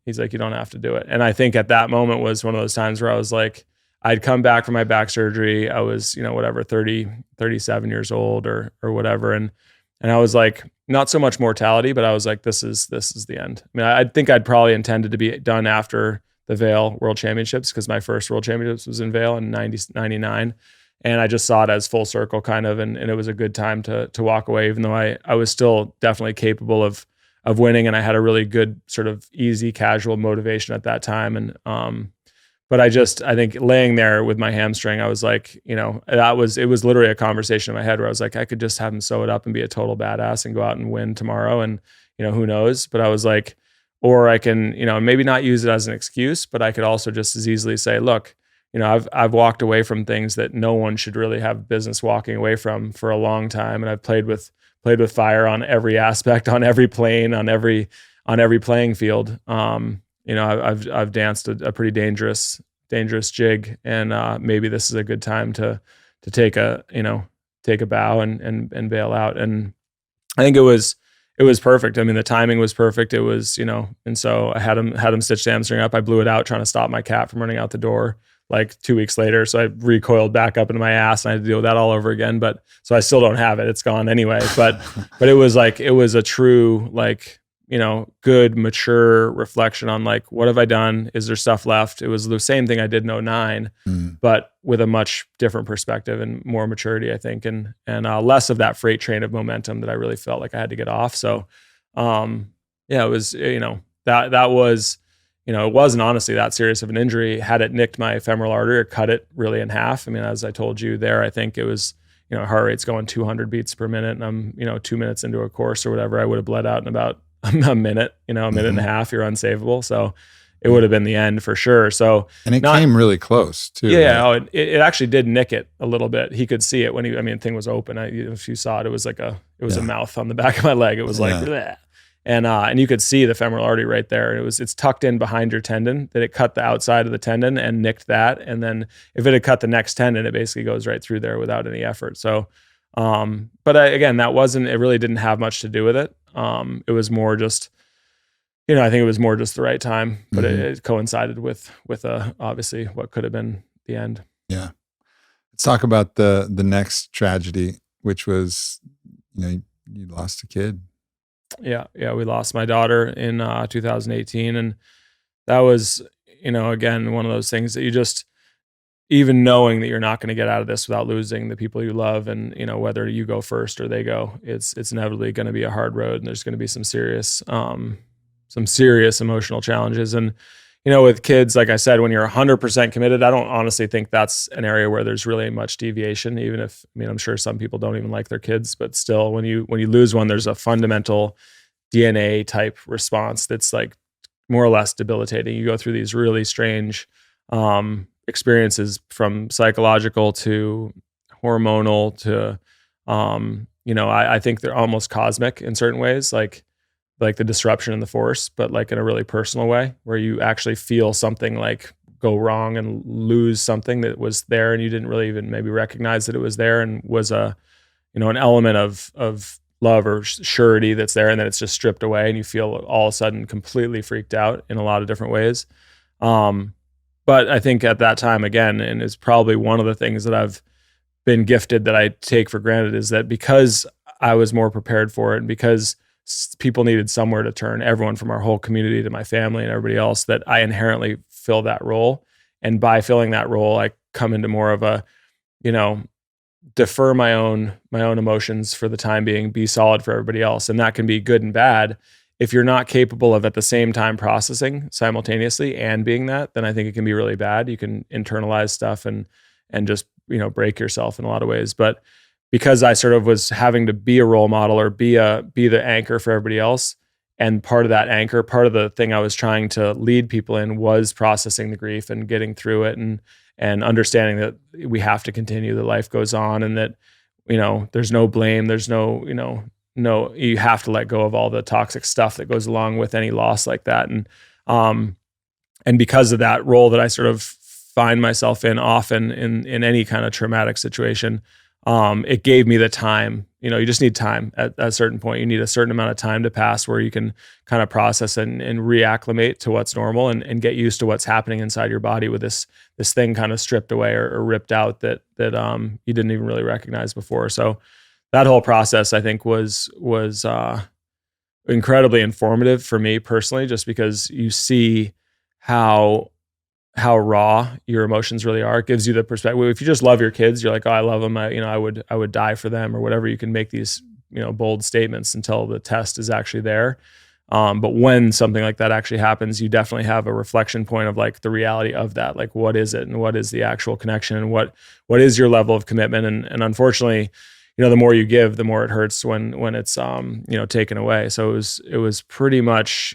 He's like, "You don't have to do it." And I think at that moment was one of those times where I was like, I'd come back from my back surgery. I was, 37 years old or whatever. And I was like, not so much mortality, but I was like, this is the end. I mean, I think I'd probably intended to be done after the Vail World Championships, because my first World Championships was in Vail in 99. And I just saw it as full circle kind of, and it was a good time to walk away, even though I was still definitely capable of winning, and I had a really good sort of easy, casual motivation at that time. And but I think laying there with my hamstring, I was like, it was literally a conversation in my head where I was like, I could just have him sew it up and be a total badass and go out and win tomorrow. And, who knows? But I was like, or I can, maybe not use it as an excuse, but I could also just as easily say, look, I've walked away from things that no one should really have business walking away from for a long time. And I've played with fire on every aspect, on every plane, on every playing field. I've danced a pretty dangerous jig, and maybe this is a good time to take a bow and bail out. And I think it was perfect. I mean, the timing was perfect. It was, and so I had him stitch the hamstring up. I blew it out trying to stop my cat from running out the door like 2 weeks later. So I recoiled back up into my ass, and I had to deal with that all over again. But so I still don't have it. It's gone anyway. But it was a true, good, mature reflection on like, what have I done? Is there stuff left? It was the same thing I did in 2009, but with a much different perspective and more maturity, I think, and less of that freight train of momentum that I really felt like I had to get off. So, it was, that was, it wasn't honestly that serious of an injury. Had it nicked my femoral artery or cut it really in half, I mean, as I told you there, I think it was, heart rate's going 200 beats per minute, and I'm, 2 minutes into a course or whatever, I would have bled out in about a minute, a minute and a half, you're unsavable. So it would have been the end for sure. So, and it came really close too. Yeah. Right? It actually did nick it a little bit. He could see it when the thing was open. If you saw it, it was like a mouth on the back of my leg. It was like, bleh. And you could see the femoral artery right there. It's tucked in behind your tendon, that it cut the outside of the tendon and nicked that. And then if it had cut the next tendon, it basically goes right through there without any effort. So, but again, it really didn't have much to do with it. It was more just, I think it was more just the right time, but it coincided with obviously what could have been the end. Yeah. Let's talk about the next tragedy, which was, you lost a kid. Yeah. We lost my daughter in 2018. And that was, again, one of those things that you just, even knowing that you're not going to get out of this without losing the people you love, and whether you go first or they go, it's inevitably going to be a hard road, and there's going to be some serious emotional challenges. And with kids, like I said, when you're 100% committed, I don't honestly think that's an area where there's really much deviation. Even if, I'm sure some people don't even like their kids, but still, when you lose one, there's a fundamental DNA type response that's like more or less debilitating. You go through these really strange experiences, from psychological to hormonal to I think they're almost cosmic in certain ways, like the disruption in the force, but like in a really personal way where you actually feel something like go wrong and lose something that was there and you didn't really even maybe recognize that it was there and was an element of love or surety that's there, and then it's just stripped away and you feel all of a sudden completely freaked out in a lot of different ways. But I think at that time, again, and it's probably one of the things that I've been gifted that I take for granted, is that because I was more prepared for it and because people needed somewhere to turn, everyone from our whole community to my family and everybody else, that I inherently fill that role. And by filling that role, I come into more of a, defer my own emotions for the time being, be solid for everybody else. And that can be good and bad. If you're not capable of at the same time processing simultaneously and being that, then I think it can be really bad. You can internalize stuff and just, break yourself in a lot of ways. But because I sort of was having to be a role model or be the anchor for everybody else, and part of that anchor, part of the thing I was trying to lead people in was processing the grief and getting through it and understanding that we have to continue, that life goes on, and that, there's no blame, there's no, you have to let go of all the toxic stuff that goes along with any loss like that. And because of that role that I sort of find myself in often in any kind of traumatic situation, it gave me the time. You just need time at a certain point. You need a certain amount of time to pass where you can kind of process and reacclimate to what's normal and get used to what's happening inside your body with this thing kind of stripped away or ripped out that you didn't even really recognize before. So that whole process, I think, was incredibly informative for me personally, just because you see how raw your emotions really are. It gives you the perspective. If you just love your kids, you're like, oh, I love them. I would die for them or whatever. You can make these, bold statements until the test is actually there. But when something like that actually happens, you definitely have a reflection point of like the reality of that. Like, what is it and what is the actual connection and what is your level of commitment? And unfortunately, the more you give, the more it hurts when it's, taken away. So it was pretty much,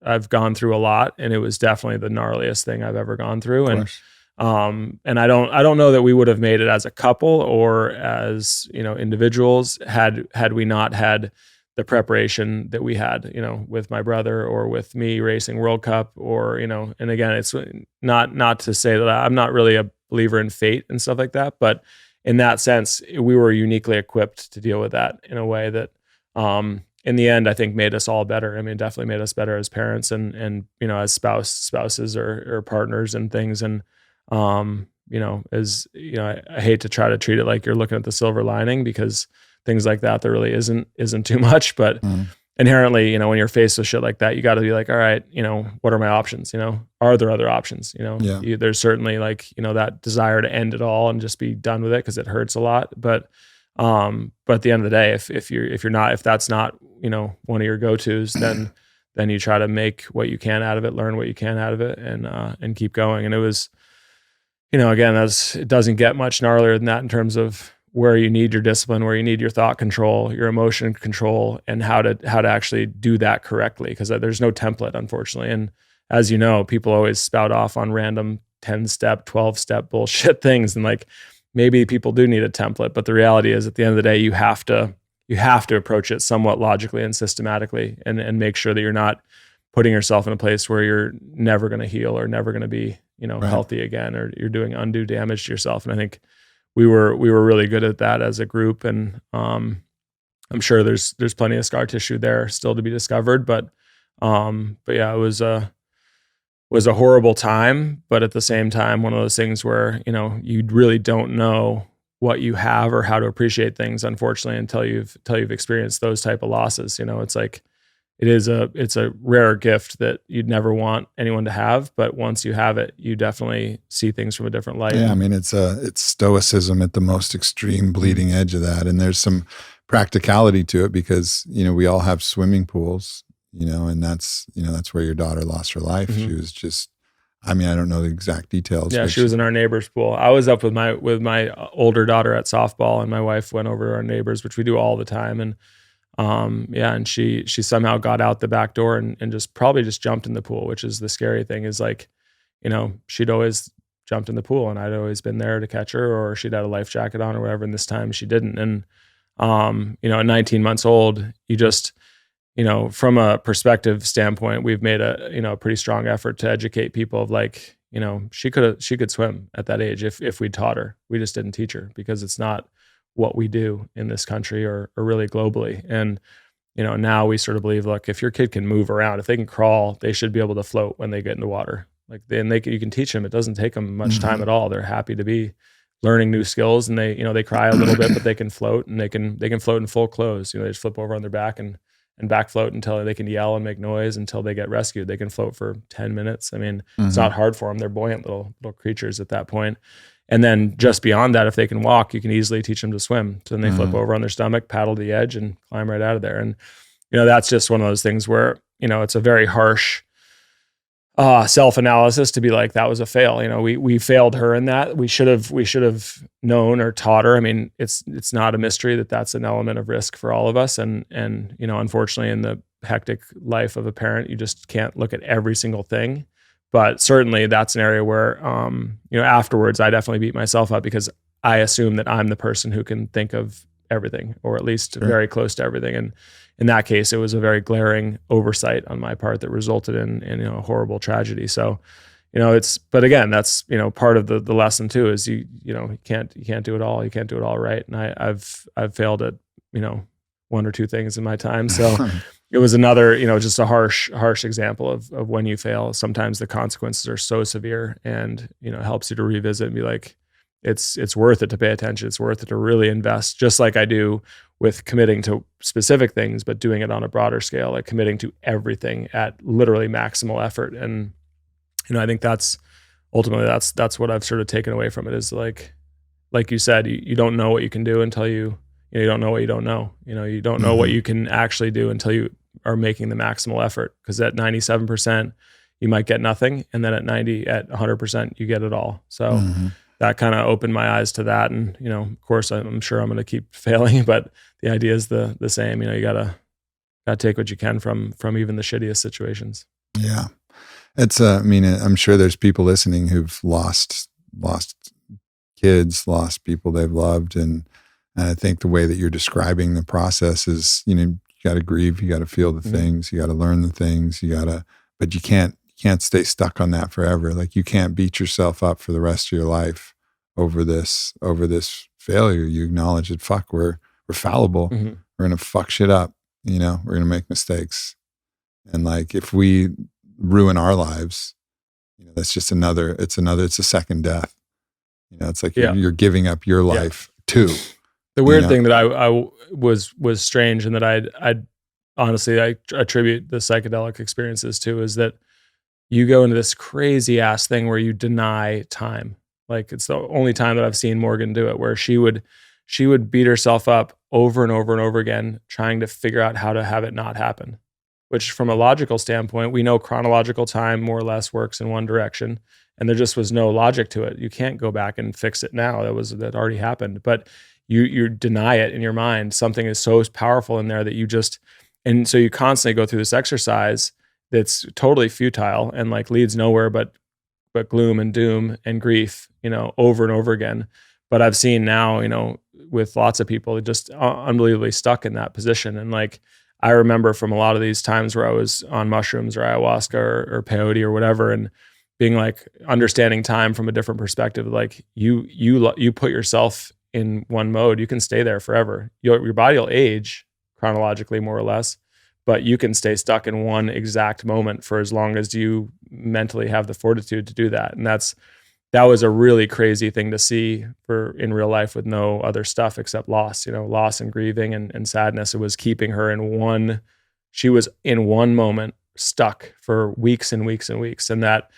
I've gone through a lot, and it was definitely the gnarliest thing I've ever gone through. And I don't know that we would have made it as a couple or as, individuals had we not had the preparation that we had, with my brother or with me racing World Cup or, and again, it's not to say that I'm not really a believer in fate and stuff like that, but in that sense, we were uniquely equipped to deal with that in a way that, in the end, I think made us all better. I mean, definitely made us better as parents and as spouses or partners and things. And, I hate to try to treat it like you're looking at the silver lining, because things like that, there really isn't too much, but inherently, when you're faced with shit like that, you got to be like, all right, what are my options? Are there other options? There's certainly like, that desire to end it all and just be done with it, 'cause it hurts a lot. But at the end of the day, if that's not, one of your go-tos, then you try to make what you can out of it, learn what you can out of it, and keep going. And it was, again, it doesn't get much gnarlier than that in terms of where you need your discipline, where you need your thought control, your emotion control, and how to actually do that correctly. Because there's no template, unfortunately. And as you know, people always spout off on random 10-step, 12-step bullshit things. And like, maybe people do need a template, but the reality is at the end of the day, you have to approach it somewhat logically and systematically and make sure that you're not putting yourself in a place where you're never going to heal or never going to be, healthy again, or you're doing undue damage to yourself. And I think we were really good at that as a group. And I'm sure there's plenty of scar tissue there still to be discovered, but yeah, it was a horrible time, but at the same time, one of those things where, you really don't know what you have or how to appreciate things, unfortunately, until you've experienced those type of losses. It's like, it's a rare gift that you'd never want anyone to have, but once you have it, you definitely see things from a different light. Yeah. I mean, it's stoicism at the most extreme bleeding edge of that. And there's some practicality to it because, we all have swimming pools, and that's where your daughter lost her life. Mm-hmm. She was just, I don't know the exact details. Yeah, she was in our neighbor's pool. I was up with my older daughter at softball, and my wife went over to our neighbors, which we do all the time. And and she somehow got out the back door and probably just jumped in the pool, which is the scary thing, is like, she'd always jumped in the pool and I'd always been there to catch her, or she'd had a life jacket on or whatever. And this time she didn't. And At 19 months old, you just, from a perspective standpoint, we've made a pretty strong effort to educate people of like, she could swim at that age if we taught her. We just didn't teach her because it's not what we do in this country or really globally. And, now we sort of believe, look, if your kid can move around, if they can crawl, they should be able to float when they get into water. Like you can teach them. It doesn't take them much time at all. They're happy to be learning new skills, and they cry a little bit, but they can float, and they can float in full clothes. They just flip over on their back and back float until they can yell and make noise until they get rescued. They can float for 10 minutes. I mean, it's not hard for them. They're buoyant little creatures at that point. And then just beyond that, if they can walk, you can easily teach them to swim. So then they flip over on their stomach, paddle to the edge, and climb right out of there. And that's just one of those things where it's a very harsh self-analysis to be like, that was a fail. We failed her in that. We should have known or taught her. I mean, it's not a mystery that that's an element of risk for all of us. And unfortunately, in the hectic life of a parent, you just can't look at every single thing. But certainly that's an area where, afterwards, I definitely beat myself up because I assume that I'm the person who can think of everything, or at least very close to everything. And in that case, it was a very glaring oversight on my part that resulted in a horrible tragedy. So, but again, that's, part of the lesson too, is you can't do it all. You can't do it all right. And I've failed at, one or two things in my time. So it was another, just a harsh example of when you fail. Sometimes the consequences are so severe, and, it helps you to revisit and be like, it's worth it to pay attention. It's worth it to really invest, just like I do with committing to specific things, but doing it on a broader scale, like committing to everything at literally maximal effort. And, I think that's ultimately, that's what I've sort of taken away from it, is like you said, you don't know what you can do until you don't know what you don't know. You don't know what you can actually do until you are making the maximal effort. Because at 97%, you might get nothing. And then at 100%, you get it all. So that kind of opened my eyes to that. And, of course, I'm sure I'm going to keep failing, but the idea is the same. You gotta take what you can from even the shittiest situations. Yeah. It's, I'm sure there's people listening who've lost kids, lost people they've loved. And I think the way that you're describing the process is, you got to grieve, you got to feel the things, you got to learn the things, but you can't stay stuck on that forever. Like, you can't beat yourself up for the rest of your life over this failure. You acknowledge that, fuck, we're fallible. We're going to fuck shit up. We're going to make mistakes. And like, if we ruin our lives, that's just it's a second death. It's like you're giving up your life too. The weird thing that I was strange, and that I honestly, I attribute the psychedelic experiences to, is that you go into this crazy ass thing where you deny time. Like, it's the only time that I've seen Morgan do it, where she would beat herself up over and over and over again, trying to figure out how to have it not happen, which from a logical standpoint, we know chronological time more or less works in one direction. And there just was no logic to it. You can't go back and fix it now. That already happened. But you deny it in your mind. Something is so powerful in there that and so you constantly go through this exercise that's totally futile and like leads nowhere but gloom and doom and grief, over and over again. But I've seen now, with lots of people just unbelievably stuck in that position. And like, I remember from a lot of these times where I was on mushrooms or ayahuasca or peyote or whatever, and being like, understanding time from a different perspective. Like, you put yourself in one mode, you can stay there forever. Your body will age chronologically, more or less, but you can stay stuck in one exact moment for as long as you mentally have the fortitude to do that. And that was a really crazy thing to see in real life, with no other stuff except loss, loss and grieving and sadness. It was keeping her she was in one moment, stuck for weeks and weeks and weeks. And that,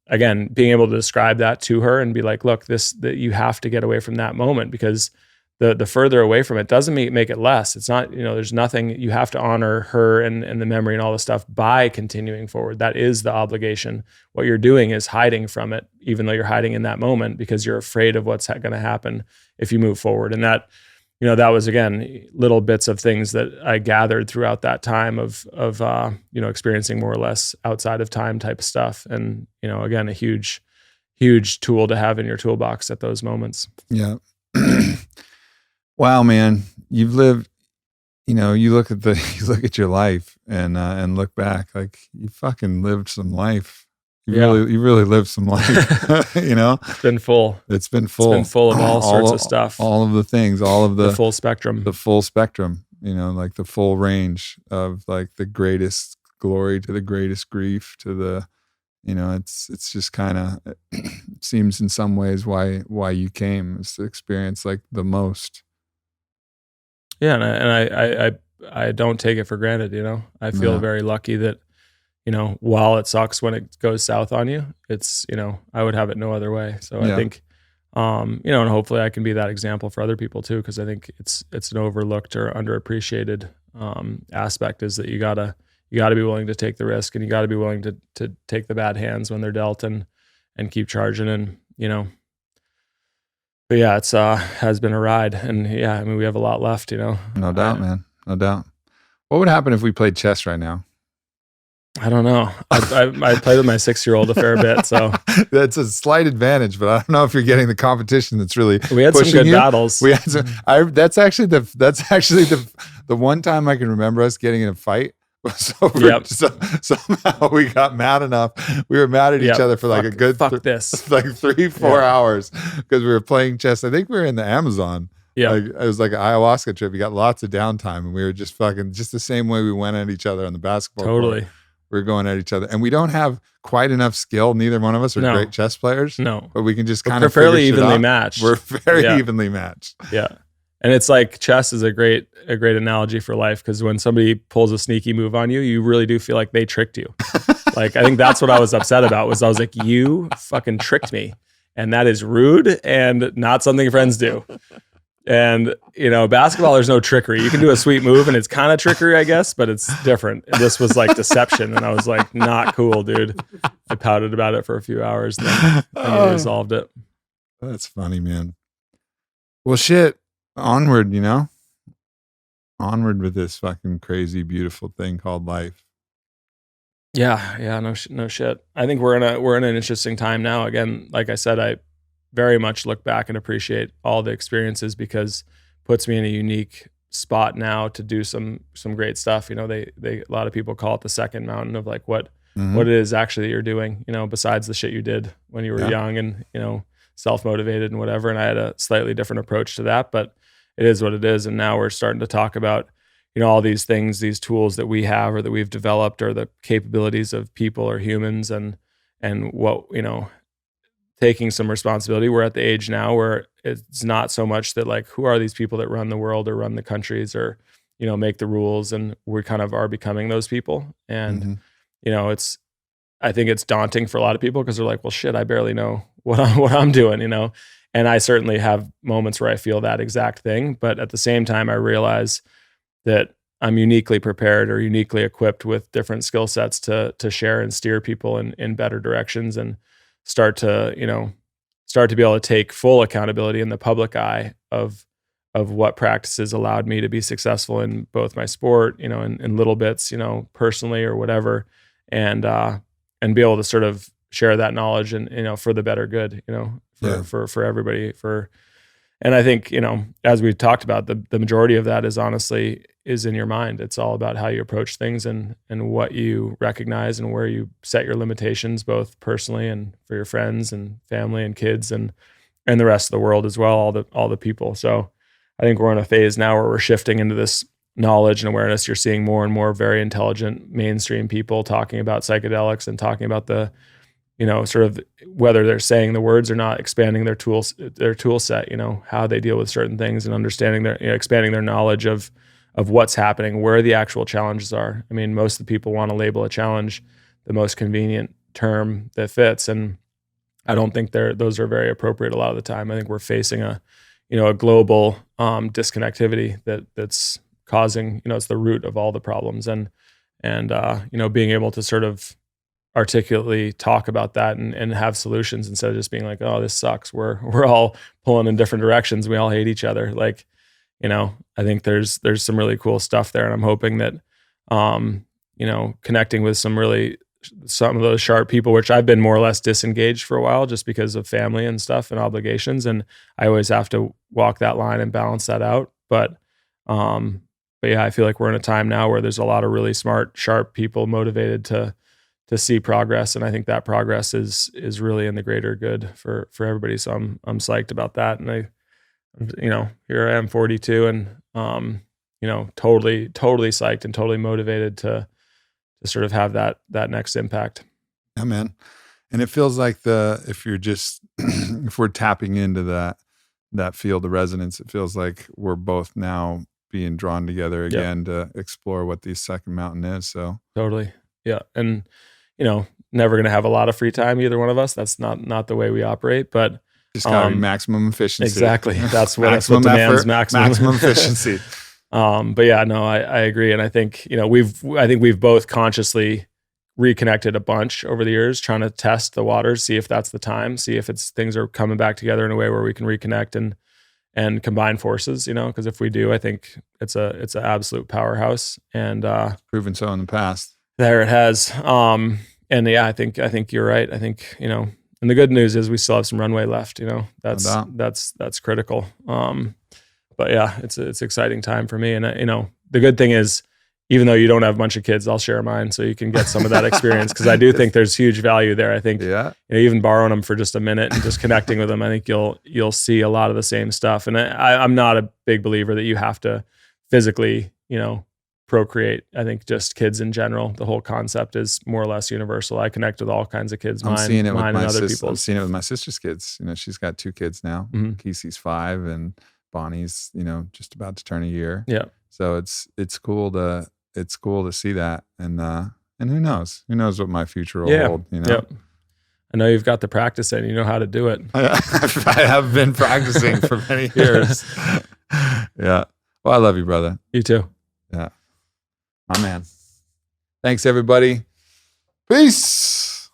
again, being able to describe that to her and be like, look, that you have to get away from that moment, because the further away from it doesn't make it less. It's not, there's nothing. You have to honor her and the memory and all the stuff by continuing forward. That is the obligation. What you're doing is hiding from it, even though you're hiding in that moment, because you're afraid of what's going to happen if you move forward. And that, that was, again, little bits of things that I gathered throughout that time of experiencing more or less outside of time type stuff. And, again, a huge, huge tool to have in your toolbox at those moments. Yeah. Wow, man, you've lived. You look at you look at your life and look back, like you fucking lived some life. You really lived some life. It's been full. It's been full. It's been full of all sorts of stuff. All of the things, all of the full spectrum. The full spectrum. Like the full range of like the greatest glory to the greatest grief to the. It's just kind of seems in some ways why you came is to experience like the most. Yeah, and I don't take it for granted. I feel very lucky that while it sucks when it goes south on you, it's I would have it no other way. So I think and hopefully I can be that example for other people too, because I think it's an overlooked or underappreciated aspect is that you gotta be willing to take the risk, and you gotta be willing to take the bad hands when they're dealt and keep charging. And but yeah, it's has been a ride, and we have a lot left. No doubt, man, no doubt. What would happen if we played chess right now? I don't know. I played with my 6-year-old a fair bit, so that's a slight advantage. But I don't know if you're getting the competition that's really. We had some good battles. We had some. That's actually the one time I can remember us getting in a fight. So somehow we got mad enough. We were mad at each other for like a good like 3-4 hours because we were playing chess. I think we were in the Amazon. Yeah, it was like an ayahuasca trip. We got lots of downtime, and we were just fucking just the same way we went at each other on the basketball court. We were going at each other, and we don't have quite enough skill. Neither one of us are great chess players. No, but we can just kind of fairly evenly matched. We're very evenly matched. Yeah. And it's like chess is a great analogy for life, because when somebody pulls a sneaky move on you, you really do feel like they tricked you. Like, I think that's what I was upset about, was I was like, you fucking tricked me. And that is rude and not something friends do. And, basketball, there's no trickery. You can do a sweet move and it's kind of trickery, I guess, but it's different. And this was like deception. And I was like, not cool, dude. I pouted about it for a few hours and then I resolved it. That's funny, man. Well, shit. Onward, onward with this fucking crazy, beautiful thing called life. Yeah, no shit. I think we're in an interesting time now. Again, like I said, I very much look back and appreciate all the experiences, because it puts me in a unique spot now to do some great stuff. They a lot of people call it the second mountain of like what it is actually that you're doing. Besides the shit you did when you were young and self-motivated and whatever. And I had a slightly different approach to that, but it is what it is. And now we're starting to talk about, all these things, these tools that we have or that we've developed, or the capabilities of people or humans, and what, taking some responsibility. We're at the age now where it's not so much that like, who are these people that run the world or run the countries or, make the rules, and we kind of are becoming those people. And, I think it's daunting for a lot of people, because they're like, well, shit, I barely know what I'm doing, And I certainly have moments where I feel that exact thing. But at the same time, I realize that I'm uniquely prepared or uniquely equipped with different skill sets to share and steer people in better directions, and start to be able to take full accountability in the public eye of what practices allowed me to be successful in both my sport, in little bits, personally or whatever, and be able to sort of share that knowledge and, for the better good, for everybody, and I think, as we've talked about, the majority of that is in your mind. It's all about how you approach things and what you recognize and where you set your limitations, both personally and for your friends and family and kids and the rest of the world as well, all the people. So I think we're in a phase now where we're shifting into this knowledge and awareness. You're seeing more and more very intelligent mainstream people talking about psychedelics and talking about the, sort of, whether they're saying the words or not, expanding their tool set, how they deal with certain things, and understanding expanding their knowledge of what's happening, where the actual challenges are. I mean, most of the people want to label a challenge the most convenient term that fits. And I don't think those are very appropriate a lot of the time. I think we're facing a global disconnectivity that's causing, it's the root of all the problems. And being able to sort of articulately talk about that and have solutions, instead of just being like, oh, this sucks. We're all pulling in different directions. We all hate each other. Like, I think there's some really cool stuff there. And I'm hoping that, connecting with some really some of those sharp people, which I've been more or less disengaged for a while just because of family and stuff and obligations. And I always have to walk that line and balance that out. But yeah, I feel like we're in a time now where there's a lot of really smart, sharp people motivated to see progress. And I think that progress is really in the greater good for everybody. So I'm psyched about that. And here I am 42 and, totally psyched and totally motivated to sort of have that next impact. Yeah, man. And it feels like if we're tapping into that field of resonance, it feels like we're both now being drawn together again to explore what the second mountain is. So totally. Yeah. And, never going to have a lot of free time, either one of us. That's not the way we operate, but just got maximum efficiency. Exactly. That's what demands maximum efficiency. But yeah, no, I agree. And I think, we've both consciously reconnected a bunch over the years, trying to test the waters, see if that's the time, see if things are coming back together in a way where we can reconnect and combine forces, because if we do, I think it's an absolute powerhouse, and proven so in the past. There it has. And yeah, I think you're right. I think, and the good news is we still have some runway left, that's critical. But yeah, it's an exciting time for me. And the good thing is, even though you don't have a bunch of kids, I'll share mine so you can get some of that experience. Cause I do think there's huge value there. I think, even borrowing them for just a minute and just connecting with them, I think you'll see a lot of the same stuff. And I'm not a big believer that you have to physically, procreate. I think just kids in general, the whole concept is more or less universal. I connect with all kinds of kids, mine and other people's. I'm seeing it with my sister's kids. She's got 2 kids now. Mm-hmm. Casey's 5 and Bonnie's, just about to turn a year. Yeah. So it's cool to see that. And who knows what my future will hold, Yep. I know you've got the practice in, you know how to do it. I have been practicing for many years. Yeah. Well, I love you, brother. You too. Yeah. My man. Thanks, everybody. Peace.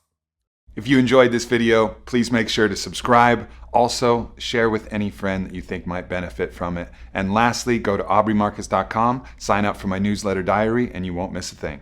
If you enjoyed this video, please make sure to subscribe. Also, share with any friend that you think might benefit from it. And lastly, go to aubreymarcus.com, sign up for my newsletter diary, and you won't miss a thing.